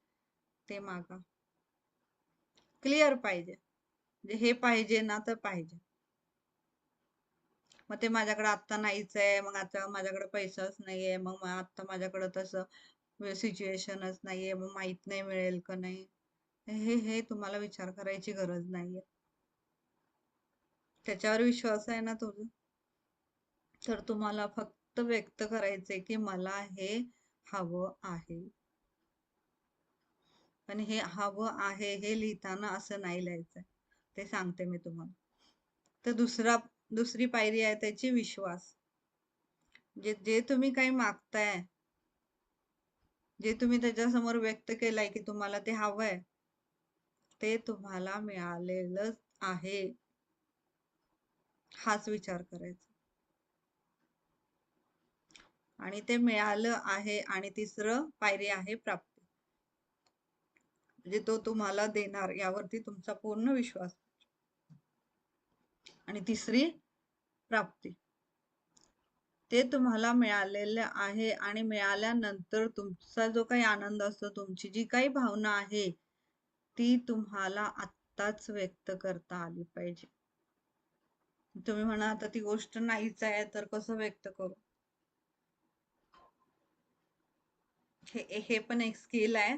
ते मागा. क्लिअर पाहिजे, म्हणजे हे पाहिजे ना तर पाहिजे. मग ते माझ्याकडे आत्ता नाहीच आहे, मग आता माझ्याकडे पैसाच नाहीये, मग आता माझ्याकडे तसं सिच्युएशनच नाहीये, मग माहित नाही मिळेल का नाही. हे तुम्हाला विचार करायची गरज नाहीये. त्याच्यावर विश्वास आहे ना तुझा, तर तुम्हाला फक्त व्यक्त करायचंय की मला हे हवं आहे. पण हे हवं आहे हे लिहिताना असं नाही लिहायचंय, ते सांगते मी तुम्हाला. तर दुसरी पायरी आहे त्याची विश्वास. जे तुम्ही काही मागताय, जे तुम्ही त्याच्यासमोर व्यक्त केलंय की तुम्हाला ते हवंय, ते तुम्हाला मिळालेलंच आहे, हाच विचार करायचा. आणि ते मिळालं आहे. आणि तिसरं पायरी आहे प्राप्ती, म्हणजे तो तुम्हाला देणार यावरती तुमचा पूर्ण विश्वास. आणि तिसरी प्राप्ती, ते तुम्हाला मिळालेलं आहे आणि मिळाल्यानंतर तुमचा जो काही आनंद असतो, तुमची जी काही भावना आहे, ती तुम्हाला आत्ताच व्यक्त करता आली पाहिजे. तुम्ही म्हणा आता ती गोष्ट नाहीच आहे तर कसं व्यक्त करू. हे पण एक स्किल आहे,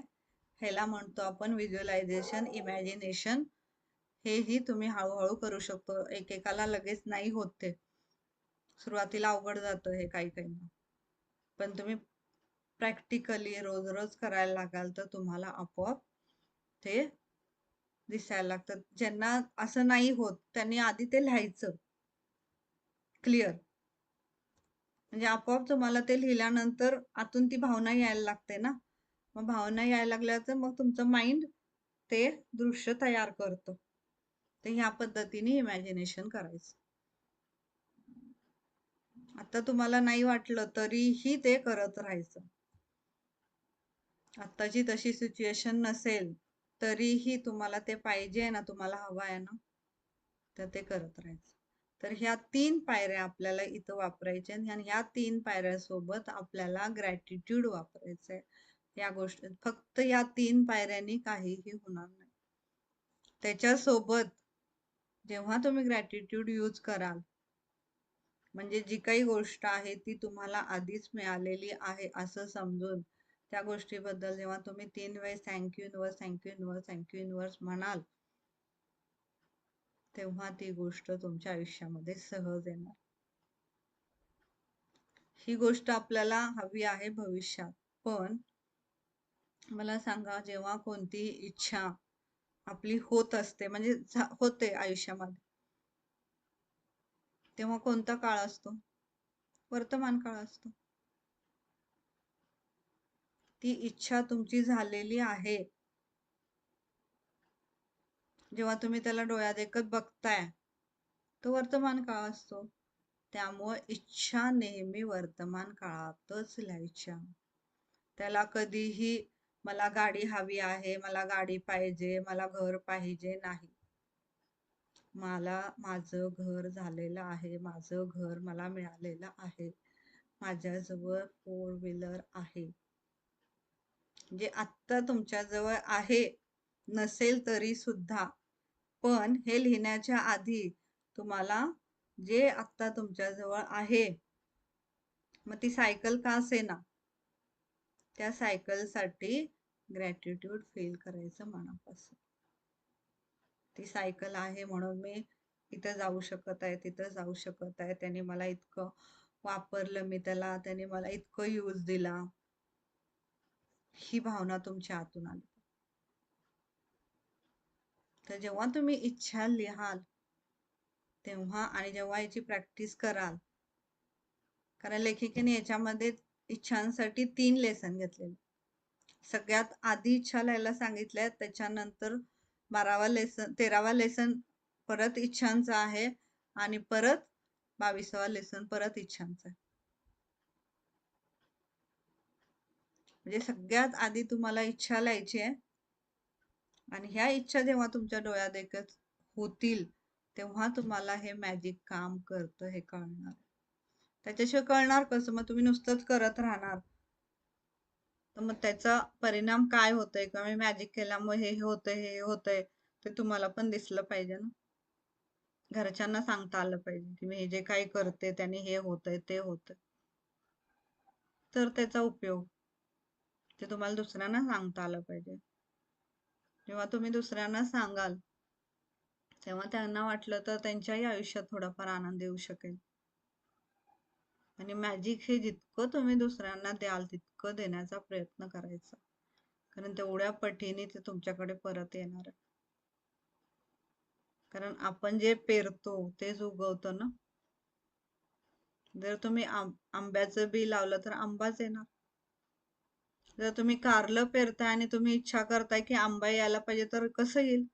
ह्याला म्हणतो आपण व्हिज्युअलायझेशन, इमॅजिनेशन. हेही तुम्ही हळूहळू करू शकतो, एकेकाला लगेच नाही होत, ते सुरुवातीला अवघड जातं हे काही काहींना. पण तुम्ही प्रॅक्टिकली रोज रोज करायला लागाल तर तुम्हाला आपोआप ते दिसायला लागतात. ज्यांना असं नाही होत त्यांनी आधी ते लिहायचं क्लिअर, म्हणजे आपोआप तुम्हाला ते लिहिल्यानंतर आतून ती भावना यायला लागते ना. मग भावना यायला लागल्या तर मग तुमचं माइंड ते दृश्य तयार करतं. तर ह्या पद्धतीने इमॅजिनेशन करायचं. आता तुम्हाला नाही वाटलं तरीही ते करत राहायचं. आत्ताची तशी सिच्युएशन नसेल तरीही तुम्हाला ते पाहिजे ना, तुम्हाला हवं आहे ना, तर ते करत राहायचं. तर ह्या 3 पायऱ्या आपल्याला इथं वापरायच्या आणि ह्या 3 पायऱ्यासोबत आपल्याला ग्रॅटिट्यूड वापरायचंय. या गोष्टी फक्त या 3 पायऱ्यांनी काहीही होणार नाही. त्याच्यासोबत जेव्हा तुम्ही ग्रॅटिट्यूड यूज कराल, म्हणजे जी काही गोष्ट आहे ती तुम्हाला आधीच मिळालेली आहे असं समजून त्या गोष्टीबद्दल जेव्हा तुम्ही 3 वेळेस thank you universe, thank you universe, thank you universe म्हणाल, तेव्हा ती गोष्ट तुमच्या आयुष्यामध्ये सहज येणार. ही गोष्ट आपल्याला हवी आहे भविष्यात. पण मला सांगा, जेव्हा कोणतीही इच्छा आपली होत असते, म्हणजे होते आयुष्यामध्ये, तेव्हा कोणता काळ असतो? वर्तमान काळ असतो. ती इच्छा तुमची झालेली आहे जेव्हा तुम्ही त्याला डोळ्यादेखत बघताय, तो वर्तमान काळ असतो. त्यामुळे इच्छा नेहमी वर्तमान काळातच लिहायच्या. त्याला कधीही मला गाडी हवी आहे, मला गाडी पाहिजे, मला घर पाहिजे नाही. मला माझं घर झालेलं आहे, माझं घर मला मिळालेलं आहे, माझ्याजवळ 4 व्हीलर आहे. जे आत्ता तुमच्याजवळ आहे, नसेल तरी सुद्धा, पण हे लिहिण्याच्या आधी तुम्हाला जे आत्ता तुमच्याजवळ आहे, मग ती सायकल का असेना, त्या सायकलसाठी ग्रॅटिट्यूड फील करायचं मनापासून. ती सायकल आहे म्हणून मी इथं जाऊ शकत आहे, तिथं जाऊ शकत आहे, त्याने मला इतकं वापरलं, मी त्याने मला इतकं यूज दिला, ही भावना तुमच्या आतून आली. तर जेव्हा तुम्ही इच्छा लिहाल तेव्हा, आणि जेव्हा याची प्रॅक्टिस कराल, कारण लेखिकेने याच्यामध्ये इच्छांसाठी 3 लेसन घेतलेले. सगळ्यात आधी इच्छा लिहायला सांगितल्या, त्याच्यानंतर 13वा लेसन परत इच्छांचा आहे, आणि परत 22वा लेसन परत इच्छांचा आहे. म्हणजे सगळ्यात आधी तुम्हाला इच्छा लिहायची आहे, आणि ह्या इच्छा जेव्हा तुमच्या डोळ्यादेखत होतील तेव्हा तुम्हाला हे मॅजिक काम करतं हे कळणार. त्याच्याशिवाय कळणार कसं? मग तुम्ही नुसतंच करत राहणार, तर मग त्याचा परिणाम काय होतोय, का मी मॅजिक केल्यामुळे हे होतंय, हे होतंय, ते तुम्हाला पण दिसलं पाहिजे ना. घरच्यांना सांगता आलं पाहिजे की मी हे जे काही करते त्याने हे होतंय ते होतंय. तर त्याचा उपयोग ते तुम्हाला दुसऱ्यांना सांगता आलं पाहिजे. जेव्हा तुम्ही दुसऱ्यांना सांगाल तेव्हा त्यांना वाटलं तर त्यांच्याही आयुष्यात थोडाफार आनंद येऊ शकेल. आणि मॅजिक हे जितकं तुम्ही दुसऱ्यांना द्याल तितकं देण्याचा प्रयत्न करायचा, कारण तेवढ्या पटीने ते तुमच्याकडे परत येणार आहे. कारण आपण जे पेरतो तेच उगवतं ना. जर तुम्ही आंब्याचं बी लावलं तर आंबाच येणार. जर तुम्ही कारलं पेरताय आणि तुम्ही इच्छा करताय की आंबा यायला पाहिजे तर कसं येईल?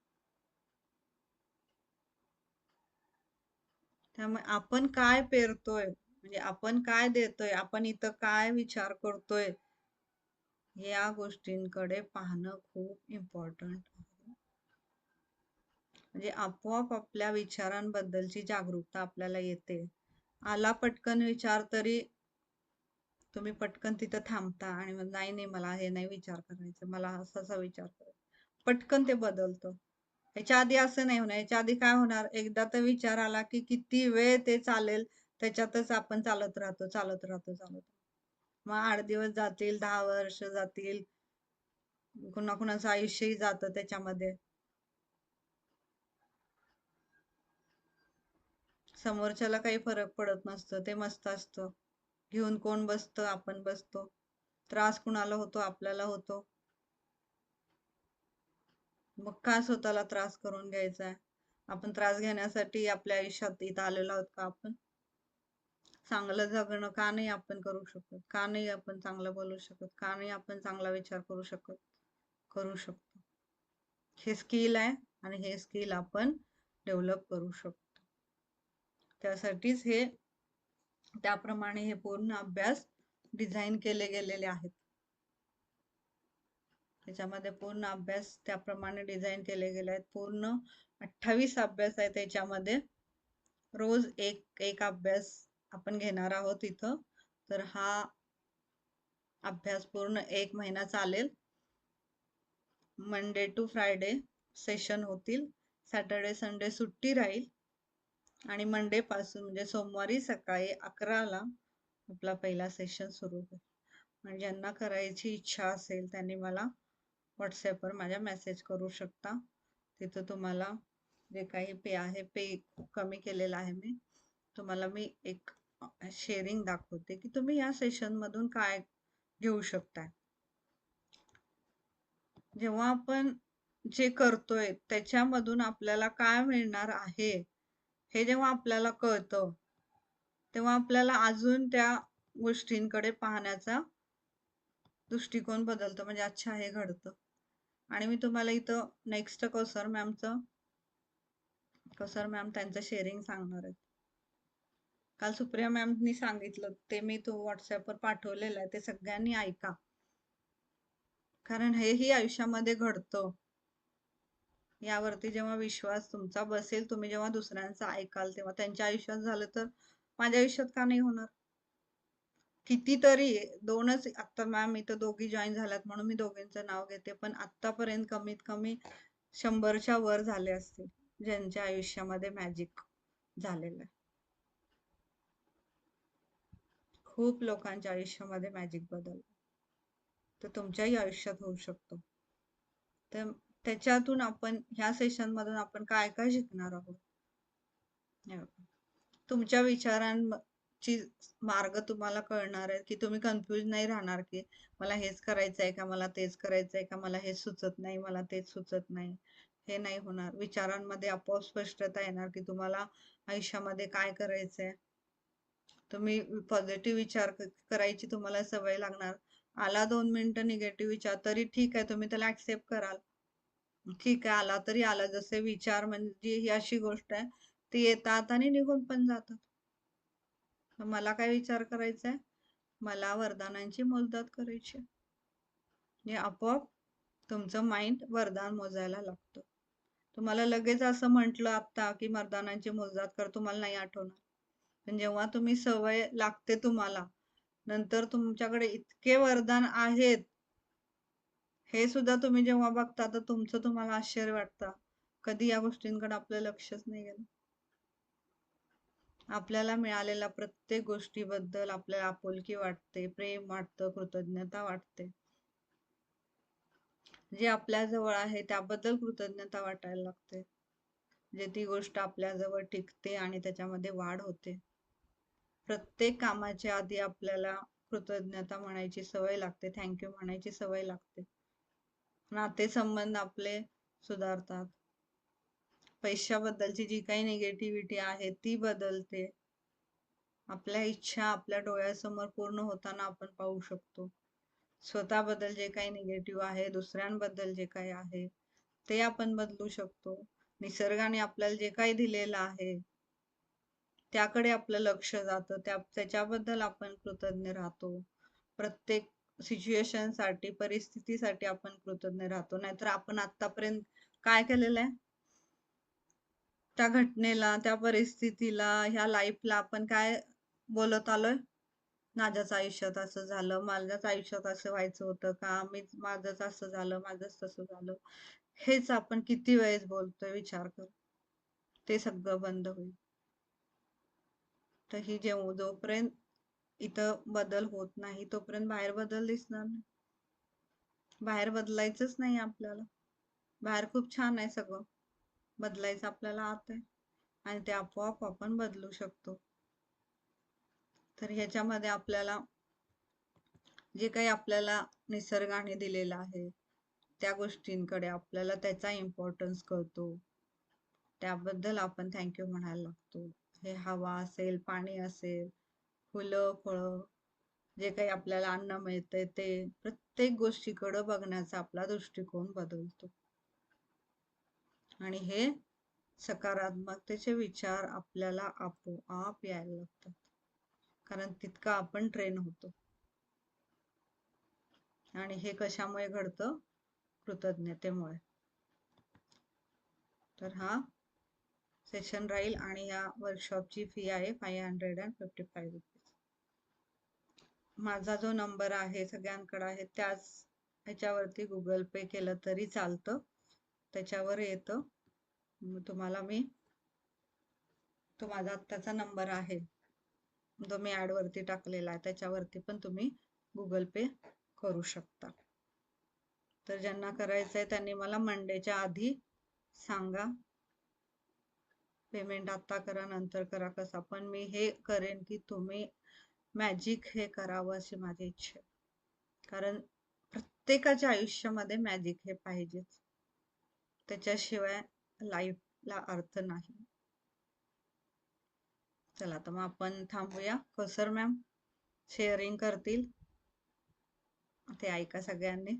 त्यामुळे आपण काय पेरतोय, म्हणजे आपण काय देतोय, आपण इथं काय विचार करतोय, या गोष्टींकडे पाहणं खूप इम्पॉर्टंट आहे. म्हणजे आपोआप आपल्या विचारांबद्दलची जागरूकता आपल्याला येते. आला पटकन विचार तरी तुम्ही पटकन तिथं थांबता आणि मग नाही नाही मला हे नाही विचार करायचं, मला असा विचार करायचा, पटकन ते बदलतं. याच्या आधी असं नाही होणार. याच्या आधी काय होणार, एकदा तर विचार आला की किती वेळ ते चालेल त्याच्यातच आपण चालत राहतो चालत राहतो चालत. मग 8 दिवस जातील, 10 वर्ष जातील, कुणा कुणाचं आयुष्यही जातं त्याच्यामध्ये. समोरच्याला काही फरक पडत नसतं, ते मस्त असतं. घेऊन कोण बसतं, आपण बसतो. त्रास कुणाला होतो, आपल्याला होतो. मग का स्वतःला त्रास करून घ्यायचा आहे? आपण त्रास घेण्यासाठी आपल्या आयुष्यात इथं आलेलो आहोत का? आपण चांगलं जगणं का नाही आपण करू शकत? का नाही आपण चांगलं बोलू शकत? का नाही आपण चांगला विचार करू शकत? करू शकतो. हे स्किल आहे आणि हे स्किल आपण डेव्हलप करू शकतो. त्यासाठीच हे त्याप्रमाणे हे पूर्ण अभ्यास डिझाईन केले गेलेले आहेत. त्याच्यामध्ये पूर्ण अभ्यास त्याप्रमाणे डिझाईन केले गेले आहेत. पूर्ण 28 अभ्यास आहे त्याच्यामध्ये. रोज एक एक अभ्यास आपण घेणार आहोत इथं. तर हा अभ्यास पूर्ण 1 महिना चालेल. मंडे टू फ्रायडे सेशन होतील. सॅटर्डे संडे सुट्टी राहील आणि मंडे पासून म्हणजे सोमवारी सकाळी 11ला आपला पहिला सेशन सुरू होईल. म्हणजे ज्यांना करायची इच्छा असेल त्यांनी मला व्हॉट्सॲपवर माझ्या मेसेज करू शकता. तिथं तुम्हाला जे काही पे आहे, पे कमी केलेला आहे मी. तुम्हाला मी एक शेअरिंग दाखवते की तुम्ही या सेशनमधून काय घेऊ शकताय. जेव्हा आपण जे करतोय त्याच्यामधून आपल्याला काय मिळणार आहे हे जेव्हा आपल्याला कळतं, तेव्हा आपल्याला अजून त्या गोष्टींकडे पाहण्याचा दृष्टिकोन बदलतो. म्हणजे अच्छा हे घडतं. आणि मी तुम्हाला इथं नेक्स्ट कोसर मॅम त्यांचं शेअरिंग सांगणार आहे. काल सुप्रिया मॅमनी सांगितलं ते मी तो व्हॉट्सॲपवर पाठवलेलं आहे, ते सगळ्यांनी ऐका. कारण हेही आयुष्यामध्ये घडतं. यावरती जेव्हा विश्वास तुमचा बसेल, तुम्ही जेव्हा दुसऱ्यांचं ऐकाल तेव्हा त्यांच्या आयुष्यात झालं तर माझ्या आयुष्यात का नाही होणार? कितीतरी 2च आता मॅम इथं दोघी जॉईन झाल्यात म्हणून मी दोघींचं नाव घेते, पण आतापर्यंत कमीत कमी 100च्या वर झाले असतील ज्यांच्या आयुष्यामध्ये मॅजिक झालेलं आहे. खूप लोकांच्या आयुष्यामध्ये मॅजिक बदल तर तुमच्याही आयुष्यात होऊ शकतो. तर त्याच्यातून आपण ह्या सेशन मधून आपण काय काय शिकणार आहोत? तुमच्या विचारांची मार्ग तुम्हाला कळणार आहे की तुम्ही कन्फ्युज नाही राहणार की मला हेच करायचंय का, मला तेच करायचंय का, मला हेच सुचत नाही, मला तेच सुचत नाही. हे नाही होणार. विचारांमध्ये आपोआप स्पष्टता येणार की तुम्हाला आयुष्यामध्ये काय करायचंय. तुम्ही पॉझिटिव्ह विचार करायची तुम्हाला सवय लागणार. आला 2 मिनिटं निगेटिव्ह विचार तरी ठीक आहे, तुम्ही त्याला ऍक्सेप्ट कराल. ठीक आहे, आला तरी आला. जसे विचार म्हणजे ही अशी गोष्ट आहे, ती येतात आणि निघून पण जातात. मला काय विचार करायचा आहे? मला वरदानांची मोजदाद करायची. म्हणजे आपोआप तुमचं माइंड वरदान मोजायला लागतं. तुम्हाला लगेच असं म्हटलं आता की वरदानांची मोजदाद कर, तुम्हाला नाही आठवणार. पण जेव्हा तुम्ही सवय लागते तुम्हाला, नंतर तुमच्याकडे इतके वरदान आहेत हे सुद्धा तुम्ही जेव्हा बघता तर तुमचं तुम्हाला आश्चर्य वाटतं. कधी या गोष्टींकडे आपलं लक्षच नाही गेलं. आपल्याला मिळालेल्या प्रत्येक गोष्टीबद्दल आपल्याला आपुलकी वाटते, प्रेम वाटतं, कृतज्ञता वाटते. जे आपल्या जवळ आहे त्याबद्दल कृतज्ञता वाटायला लागते. जे ती गोष्ट आपल्या जवळ टिकते आणि त्याच्यामध्ये वाढ होते. प्रत्येक कामाच्या आधी आपल्याला कृतज्ञता म्हणायची सवय लागते, थँक्यू म्हणायची सवय लागते. नातेसंबंध आपले सुधारतात. पैशाबद्दलची जी काही निगेटिव्हिटी आहे ती बदलते. आपल्या इच्छा आपल्या डोळ्यासमोर पूर्ण होताना आपण पाहू शकतो. स्वतःबद्दल जे काही निगेटिव्ह आहे, दुसऱ्यांबद्दल जे काही आहे ते आपण बदलू शकतो. निसर्गाने आपल्याला जे काही दिलेलं आहे त्याकडे आपलं लक्ष जातं, त्याच्याबद्दल आपण कृतज्ञ राहतो. प्रत्येक सिच्युएशनसाठी, परिस्थितीसाठी आपण कृतज्ञ राहतो. नाहीतर आपण आतापर्यंत काय केलेलं आहे, त्या घटनेला, त्या परिस्थितीला, ह्या लाईफला आपण काय बोलत आलोय, माझ्याच आयुष्यात असं झालं, माझ्याच आयुष्यात असं व्हायचं होतं का, माझंच असं झालं, माझंच तसं झालं. हेच आपण किती वेळेस बोलतोय, विचार कर. ते सगळं बंद होईल. तर ही जोपर्यंत इथं बदल होत नाही तोपर्यंत बाहेर बदल दिसणार नाही. बाहेर बदलायचंच नाही आपल्याला. बाहेर खूप छान आहे सगळं, बदलायचं आपल्याला आत आहे आणि ते आपोआप आपण बदलू शकतो. तर ह्याच्यामध्ये आपल्याला जे काही आपल्याला निसर्गाने दिलेलं आहे त्या गोष्टींकडे आपल्याला त्याचा इम्पॉर्टन्स कळतो, त्याबद्दल आपण थँक्यू म्हणायला लागतो. हे हवा असेल, पाणी असेल, फुलं, फळं, जे काही आपल्याला अन्न मिळतंय ते प्रत्येक गोष्टीकडे बघण्याचा आपला दृष्टिकोन बदलतो आणि हे सकारात्मकतेचे विचार आपल्याला आपोआप यायला लागतात, कारण तितकं आपण ट्रेन होतो. आणि हे कशामुळे घडतं? कृतज्ञतेमुळे. तर हा सेशन राहील आणि या वर्कशॉपची फी आहे 555 रुपीज. माझा जो नंबर आहे सगळ्यांकडे आहे त्याच ह्याच्यावरती गुगल पे केलं तरी चालतं, त्याच्यावर येतं. तुम्हाला तो माझा आत्ताचा नंबर आहे, तो मी ऍड वरती टाकलेला आहे, त्याच्यावरती पण तुम्ही गुगल पे करू शकता. तर ज्यांना करायचंय त्यांनी मला मंडेच्या आधी सांगा, पेमेंट आता करा नंतर करा कसा, पण मी हे करेन की तुम्ही मॅजिक हे करावं अशी माझी इच्छा आहे. कारण प्रत्येकाच्या आयुष्यामध्ये मॅजिक हे पाहिजेच, त्याच्याशिवाय लाईफला अर्थ नाही. चला तर मग आपण थांबूया. कौसर मॅम शेअरिंग करतील, ते ऐका सगळ्यांनी.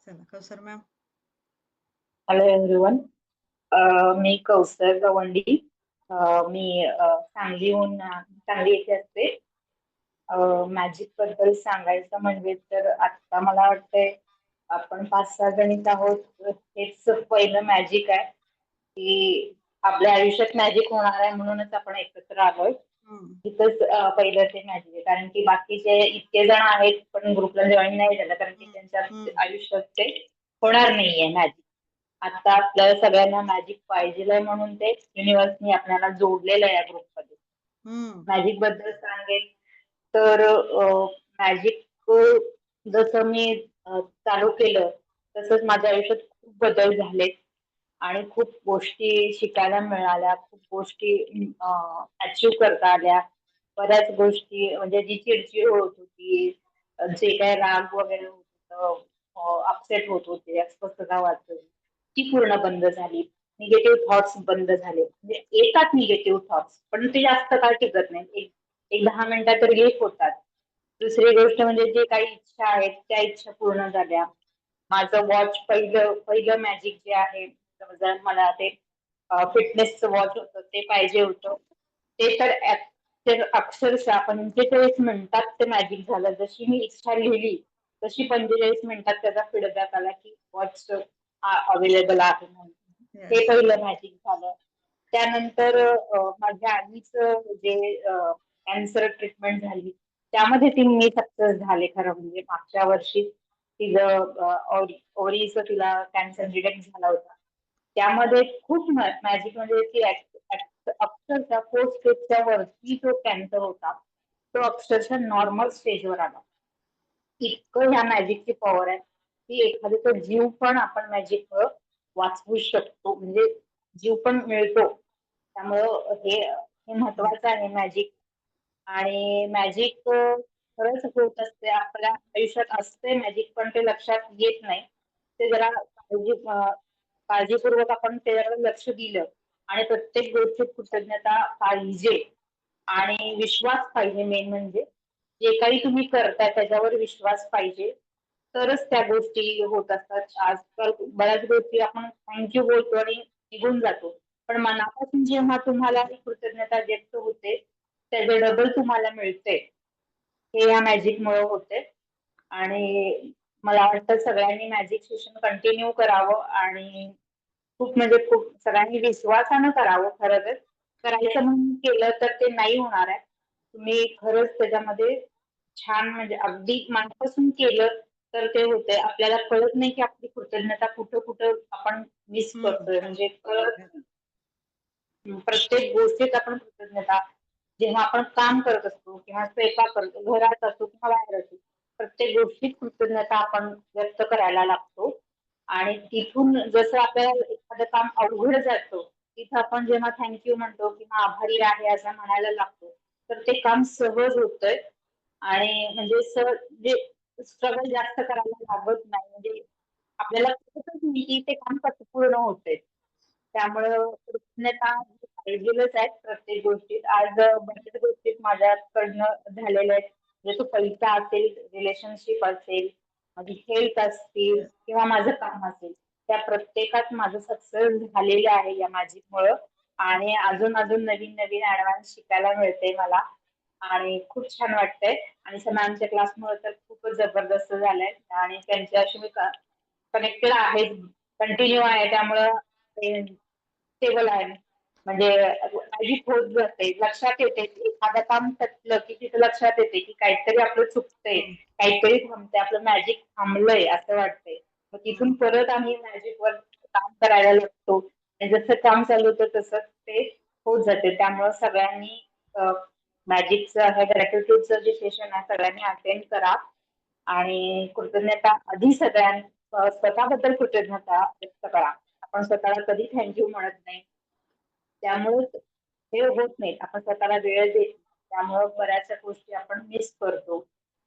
चला कौसर मॅम. Hello everyone. मी कौसर गवंडी. मी सांगली येथे असते. मॅजिक बद्दल सांगायचं म्हणजे तर आता मला वाटतंय आपण 5-6 जणीच आहोत. हेच पहिलं मॅजिक आहे की आपल्या आयुष्यात मॅजिक होणार आहे म्हणूनच आपण एकत्र आलोय. इथंच पहिलं ते मॅजिक आहे, कारण की बाकीचे इतके जण आहेत पण ग्रुपला जॉईन नाही झालं, कारण की त्यांच्या आयुष्यात ते होणार नाहीये मॅजिक. आता आपल्याला सगळ्यांना मॅजिक पाहिजे म्हणून ते युनिव्हर्सनी आपल्याला जोडलेलं आहे या ग्रुपमध्ये. मॅजिक बद्दल सांगेल तर मॅजिक जसं मी चालू केलं तसंच माझ्या आयुष्यात खूप बदल झाले आणि खूप गोष्टी शिकायला मिळाल्या, खूप गोष्टी अचीव्ह करता आल्या. बऱ्याच गोष्टी म्हणजे जी चिडचिड होत होती, जे काय राग वगैरे होत होतं, अपसेट होत होते, अस्वस्थता वाटत ती पूर्ण बंद झाली. निगेटिव्ह थॉट्स बंद झाले. म्हणजे येतात निगेटिव्ह थॉट्स पण ते जास्त काळ टिकत नाही, एक 10 मिनिटात रिलीफ होतात. दुसरी गोष्ट म्हणजे जे काही इच्छा आहेत त्या इच्छा पूर्ण झाल्या. माझं वॉच पहिलं मॅजिक जे आहे, मला ते फिटनेसचं वॉच होतं ते पाहिजे होतं. ते तर अक्षरशः 45 मिनिटात ते मॅजिक झालं. जशी मी इच्छा लिहिली तशी 45 मिनिटात त्याचा फीडबॅक आला की वॉच अवेलेबल आहे म्हणून. ते पहिलं मॅजिक झालं. त्यानंतर माझ्या आईच जे कॅन्सर ट्रीटमेंट झाली त्यामध्ये मी सक्सेस झाले. खरं म्हणजे मागच्या वर्षी तिचं ओरीचं तिला कॅन्सर डिटेक्ट झाला होता. त्यामध्ये खूप मॅजिक म्हणजे ती अक्षरशः 4 स्टेजच्या वरती जो कॅन्सर होता तो अक्षरशः नॉर्मल स्टेजवर आला. इतकं ह्या मॅजिकची पॉवर आहे की एखाद्याचा जीव पण आपण मॅजिक वाचवू शकतो, म्हणजे जीव पण मिळतो. त्यामुळं हे हे महत्वाचं आहे मॅजिक. आणि मॅजिक खरंच होत असते आपल्या आयुष्यात, असते मॅजिक, पण ते लक्षात येत नाही. ते जरा काळजीपूर्वक आपण त्याच्याकडे लक्ष दिलं आणि प्रत्येक गोष्टीत कृतज्ञता पाहिजे आणि विश्वास पाहिजे. मेन म्हणजे जे काही तुम्ही करताय त्याच्यावर विश्वास पाहिजे, तरच त्या गोष्टी होत असतात. आजकाल बऱ्याच गोष्टी आपण थँक्यू बोलतो आणि निघून जातो, पण मनापासून जेव्हा तुम्हाला ही कृतज्ञता व्यक्त होते त्याचे डबल तुम्हाला मिळते. हे या मॅजिक मुळे होते. आणि मला वाटतं सगळ्यांनी मॅजिक सेशन कंटिन्यू करावं आणि खूप म्हणजे खूप सगळ्यांनी विश्वासानं करावं. खरं तर करायचं म्हणून केलं तर ते नाही होणार आहे. तुम्ही खरंच त्याच्यामध्ये छान म्हणजे अगदी मनापासून केलं तर ते होते. आपल्याला कळत नाही की आपली कृतज्ञता कुठं कुठं आपण मिस हम्म. करतोय, म्हणजे कळत प्रत्येक गोष्टीत आपण कृतज्ञता, जेव्हा आपण काम करत असतो किंवा स्वयंपाक करतो, घरात असतो किंवा बाहेर असतो, प्रत्येक गोष्टीत कृतज्ञता आपण व्यक्त करायला लागतो. आणि तिथून जसं आपल्याला एखादं काम अवघड जातं, तिथं आपण जेव्हा थँक्यू म्हणतो किंवा आभारी आहे असं म्हणायला लागतो, तर ते काम सहज होतंय. आणि म्हणजे जे स्ट्रगल जास्त करायला लागत नाही, म्हणजे आपल्याला कळतच नाही की ते काम कसं पूर्ण होतंय. त्यामुळं कृतज्ञता ही पाहिजेलच आहे प्रत्येक गोष्टीत. आज बऱ्याच गोष्टीत माझ्याकडनं झालेल्या आहेत. म्हणजे तो पैसा असेल, रिलेशनशिप असेल, माझी हेल्थ असतील किंवा माझं काम असेल, त्या प्रत्येकात माझं सक्सेस झालेलं आहे या मॅजिकमुळं. आणि अजून अजून नवीन नवीन ऍडव्हान्स शिकायला मिळते मला आणि खूप छान वाटतंय. आणि मॅमच्या क्लासमुळे तर खूपच जबरदस्त झालंय आणि त्यांच्याशी मी कनेक्टेड आहे, कंटिन्यू आहे. त्यामुळं स्टेबल आहे. म्हणजे मॅजिक होत जाते, लक्षात येते. एखादं काम थकलं की तिथं लक्षात येते की काहीतरी आपलं चुकतंय, हम्म. काहीतरी थांबतंय, आपलं मॅजिक थांबलंय असं वाटतंय. मग तिथून हम्म. परत आम्ही मॅजिक वर काम करायला लागतो आणि जसं काम चालू होतं तसं ते होत जाते. त्यामुळे सगळ्यांनी मॅजिकचं हे ग्रॅटिट्यूडचं जे सेशन आहे सगळ्यांनी अटेंड करा. आणि कृतज्ञता आधी स्वतःबद्दल कृतज्ञता व्यक्त करा. आपण स्वतःला कधी थँक्यू म्हणत नाही, त्यामुळे हे होत नाही. आपण स्वतःला वेळ देत नाही. त्यामुळे बऱ्याचशा गोष्टी आपण मिस करतो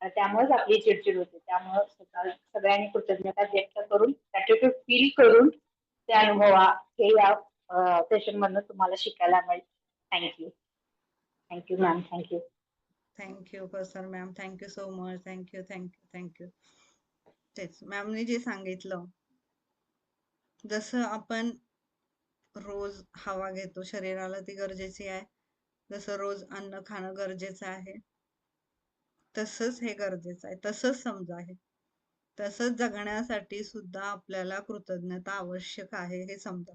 आणि त्यामुळेच आपली चिडचिड होते. त्यामुळे सगळ्यांनी कृतज्ञता व्यक्त करून, ग्रॅटिट्यूड फील करून ते अनुभवा. हे या सेशन मधनं तुम्हाला शिकायला मिळेल. Thank you. Thank you ma'am. Thank you. Thank you sir ma'am, thank you so much. Thank you thank you thank you. तेच मॅमने जे सांगितलं, जसं आपण रोज हवा घेतो, शरीराला ती गरजेची आहे. जसं रोज अन्न खाणं गरजेचं आहे, तसंच हे गरजेचं आहे. तसंच समजा आहे. तसंच जगण्यासाठी सुद्धा आपल्याला कृतज्ञता आवश्यक आहे हे समजा.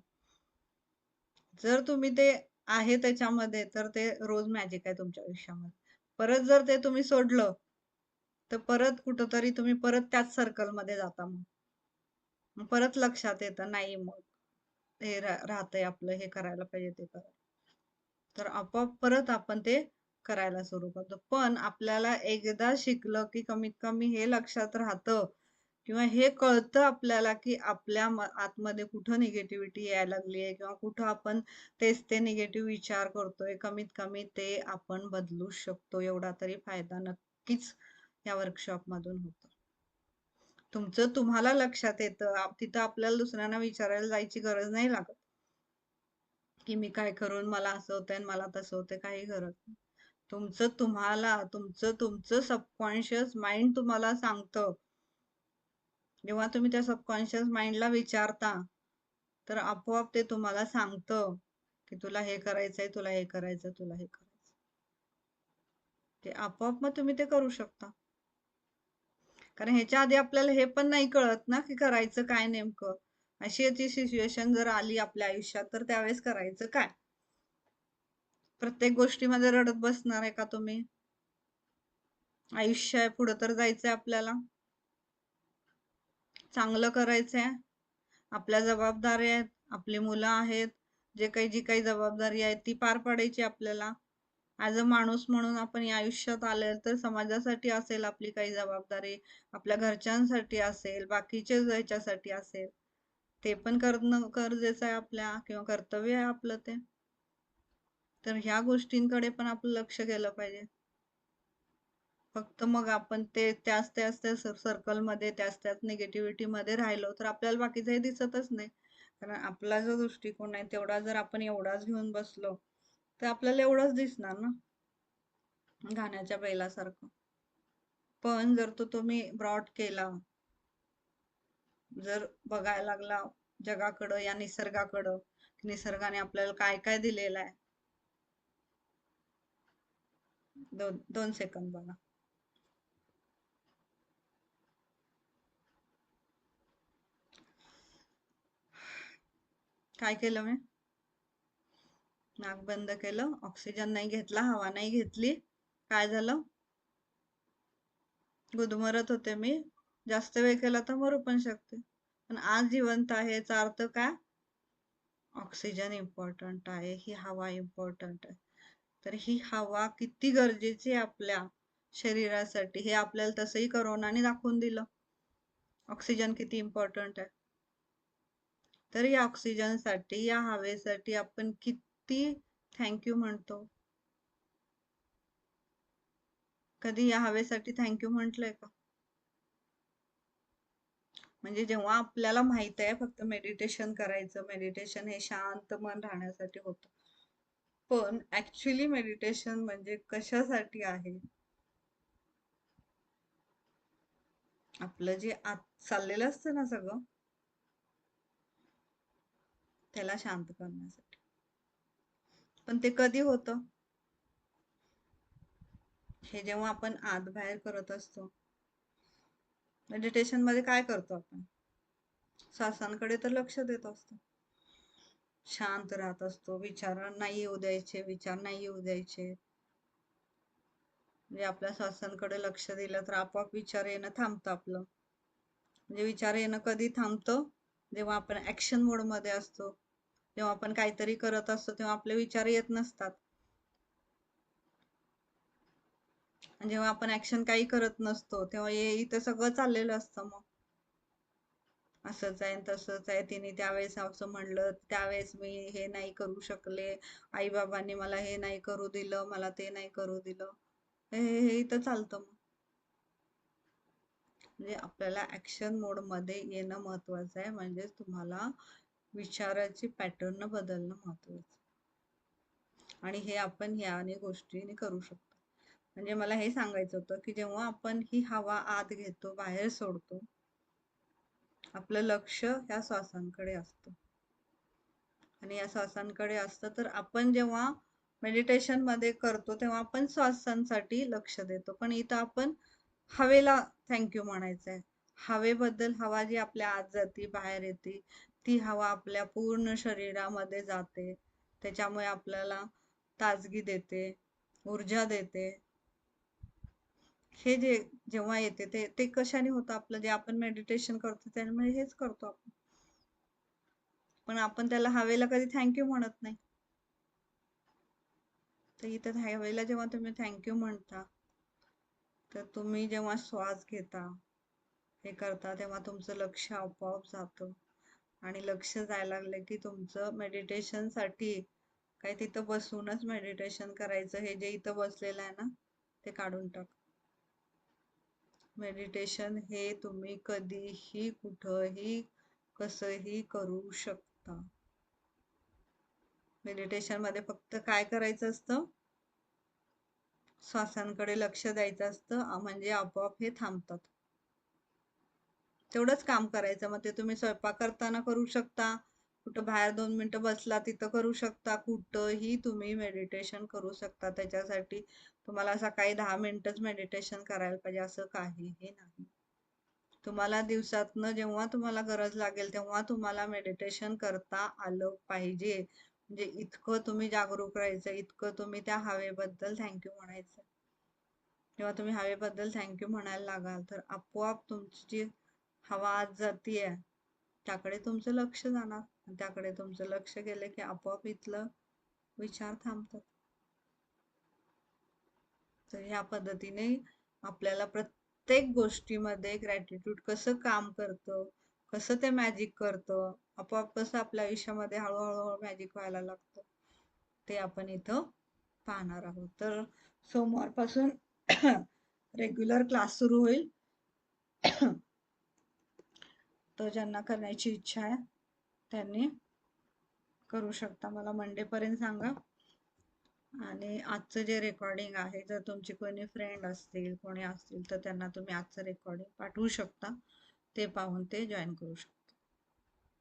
जर तुम्ही ते आहे त्याच्यामध्ये, तर ते रोज मॅजिक आहे तुमच्या आयुष्यामध्ये. परत जर ते तुम्ही सोडलं, तर परत कुठंतरी तुम्ही परत त्याच सर्कलमध्ये जाता. मग परत लक्षात येतं, नाही मग हे राहतंय आपलं, हे करायला पाहिजे, ते करायला. तर आपोआप परत आपण ते करायला सुरू करतो. पण आपल्याला एकदा शिकलं की कमीत कमी हे लक्षात राहतं किंवा हे कळतं आपल्याला की आपल्या आतमध्ये कुठं निगेटिव्हिटी यायला लागली आहे किंवा कुठं आपण तेच ते निगेटिव्ह विचार करतोय. कमीत कमी ते आपण बदलू शकतो. एवढा तरी फायदा नक्कीच या वर्कशॉप मधून होतो. तुमचं तुम्हाला लक्षात येतं, तिथं आपल्याला दुसऱ्यांना विचारायला जायची गरज नाही लागत की मी काय करून मला असं होतंय आणि मला तसं होतंय. काही गरज नाही. तुमचं तुम्हाला, तुमचं सबकॉन्शियस माइंड तुम्हाला सांगतं. जेव्हा तुम्ही त्या सबकॉन्शियस माइंडला विचारता, तर आपोआप ते तुम्हाला सांगतं की तुला हे करायचंय, तुला हे करायचं, तुला हे करायचं. ते आपोआप मग तुम्ही ते करू शकता. कारण ह्याच्या आधी आपल्याला हे पण नाही कळत ना की करायचं काय नेमकं. अशी याची सिच्युएशन जर आली आपल्या आयुष्यात, तर त्यावेळेस करायचं काय. प्रत्येक गोष्टीमध्ये रडत बसणार आहे का तुम्ही? आयुष्य आहे, पुढं तर जायचंय आपल्याला, चांगलं करायचंय, आपल्या जबाबदाऱ्या आहेत, आपली मुलं आहेत, जी काही जबाबदारी आहे ती पार पाडायची आपल्याला. ॲज अ माणूस म्हणून आपण या आयुष्यात आले तर समाजासाठी असेल आपली काही जबाबदारी, आपल्या घरच्यांसाठी असेल, बाकीच्या ह्याच्यासाठी असेल. ते पण करणं गरजेचं आहे आपल्या किंवा कर्तव्य आहे आपलं ते. तर ह्या गोष्टींकडे पण आपलं लक्ष गेलं पाहिजे. फक्त मग आपण त्याच सर्कलमध्ये त्याच निगेटिव्हिटी मध्ये राहिलो तर आपल्याला बाकीचं हे दिसतच नाही. कारण आपला जो दृष्टिकोन आहे तेवढा जर आपण एवढाच घेऊन बसलो तर आपल्याला एवढंच दिसणार ना, गाण्याच्या बैलासारखं. पण जर तो तुम्ही ब्रॉड केला, जर बघायला लागला जगाकडं या निसर्गाकडं, निसर्गाने आपल्याला काय काय दिलेलं आहे. 2 सेकंद बघा. काय केलं मी? नाक बंद केलं, ऑक्सिजन नाही घेतला, हवा नाही घेतली. काय झालं? गुदमरत होते मी. जास्त वेळ केला तर मरू पण शकते. पण आज जिवंत आहे याचा अर्थ काय? ऑक्सिजन इम्पॉर्टंट आहे, ही हवा इम्पॉर्टंट आहे. तर ही हवा किती गरजेची आहे आपल्या शरीरासाठी हे आपल्याला तसंही करोनाने दाखवून दिलं. ऑक्सिजन किती इम्पॉर्टंट आहे. तर या ऑक्सिजनसाठी, या हवेसाठी आपण किती थँक्यू म्हणतो. कधी या हवेसाठी थँक्यू म्हटलंय का? म्हणजे जेव्हा आपल्याला माहित आहे फक्त मेडिटेशन करायचं, मेडिटेशन हे शांत मन राहण्यासाठी होतं. पण ऍक्च्युली मेडिटेशन म्हणजे कशासाठी आहे? आपलं जे आत चाललेलं असतं ना सगळं, त्याला शांत करण्यासाठी. पण ते कधी होतं? हे जेव्हा आपण आत बाहेर करत असतो. मेडिटेशन मध्ये काय करतो आपण? श्वासांकडे तर लक्ष देत असतो, शांत राहत असतो, विचार नाही येऊ द्यायचे, विचार नाही येऊ द्यायचे. म्हणजे आपल्या श्वासांकडे लक्ष दिलं तर आपोआप विचार येणं थांबतं आपलं. म्हणजे विचार येणं कधी थांबतं? जेव्हा आपण ऍक्शन मोड मध्ये असतो, जेव्हा आपण काहीतरी करत असतो तेव्हा आपले विचार येत नसतात. आणि जेव्हा आपण ऍक्शन काही करत नसतो तेव्हा इथं सगळं चाललेलं असतं. मग असंच आहे तसंच आहे, तिने त्यावेळेस असं म्हणलं, त्यावेळेस मी हे नाही करू शकले, आई बाबांनी मला हे नाही करू दिलं, मला ते नाही करू दिलं, हे इथं चालतं. मग म्हणजे आपल्याला ऍक्शन मोड मध्ये येणं महत्वाचं आहे. म्हणजे तुम्हाला विचाराची पॅटर्न बदलणं महत्वाचं, आणि हे आपण ह्याने गोष्टीने करू शकतो. म्हणजे मला हे सांगायचं होतं की जेव्हा आपण ही हवा आत घेतो, बाहेर सोडतो, आपलं लक्ष ह्या श्वासांकडे असतं. आणि या श्वासांकडे असतं तर आपण जेव्हा मेडिटेशन मध्ये करतो तेव्हा आपण श्वासांसाठी लक्ष देतो. पण इथं आपण हवेला थँक्यू म्हणायचं आहे. हवेबद्दल, हवा जी आपल्या आत जाते, बाहेर येते, ती हवा आपल्या पूर्ण शरीरामध्ये जाते. त्याच्यामुळे आपल्याला ताजगी देते, ऊर्जा देते. हे जे जेव्हा येते ते कशाने होतं? आपलं जे आपण मेडिटेशन करतो त्यामुळे हेच करतो आपण. पण आपण त्याला हवेला कधी थँक्यू म्हणत नाही. तर इथं हवेला जेव्हा तुम्ही थँक्यू म्हणता, तर तुम्ही जेव्हा श्वास घेता, हे करता, तेव्हा तुमचं लक्ष आपोआप जातं. आणि लक्ष जायला लागलं की तुमचं मेडिटेशन साठी काही तिथं बसूनच मेडिटेशन करायचं, हे जे इथं बसलेलं आहे ना ते काढून टाक. मेडिटेशन हे तुम्ही कधीही कुठंही कसंही करू शकता. मेडिटेशन मध्ये फक्त काय करायचं असतं? श्वासांकडे लक्ष द्यायचं असतं, म्हणजे आपोआप हे थांबतात. तेवढंच काम करायचं. मग ते तुम्ही स्वयंपाक करताना करू शकता, कुठं बाहेर 2 मिनिटं बसला तिथं करू शकता, कुठंही तुम्ही मेडिटेशन करू शकता. त्याच्यासाठी तुम्हाला सकाळी 10 मिनिटच मेडिटेशन करायला पाहिजे असं काहीही नाही. तुम्हाला दिवसातनं जेव्हा तुम्हाला गरज लागेल तेव्हा तुम्हाला मेडिटेशन करता आलं पाहिजे. म्हणजे इतकं तुम्ही जागरूक राहायचं, इतकं तुम्ही त्या हवेबद्दल थँक्यू म्हणायचं. जेव्हा तुम्ही हवेबद्दल थँक्यू म्हणायला लागाल तर आपोआप तुमची जी हवा आत जातीये त्याकडे तुमचं लक्ष जाणार. त्याकडे तुमचं लक्ष गेलं की आपोआप इथलं विचार थांबतात. तर ह्या पद्धतीने आपल्याला प्रत्येक गोष्टीमध्ये ग्रॅटिट्यूड कसं काम करतं, कसं ते मॅजिक करतं, आपोआप कसं आपल्या आयुष्यामध्ये हळूहळू मॅजिक व्हायला लागतं, ते आपण इथं पाहणार आहोत. तर सोमवारपासून रेग्युलर क्लास सुरू होईल. तर ज्यांना करण्याची इच्छा आहे त्यांनी करू शकता. मला मंडे पर्यंत सांगा. आणि आजचं जे रेकॉर्डिंग आहे, जर तुमची कोणी फ्रेंड असतील, कोणी असतील, तर त्यांना तुम्ही आजचं रेकॉर्डिंग पाठवू शकता. ते पाहून ते जॉईन करू शकता.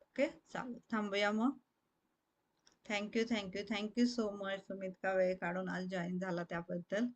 ओके, चालेल. थांबूया मग. Thank you thank you thank you so much. तुम्ही इतका वेळ काढून आज जॉईन झाला त्याबद्दल.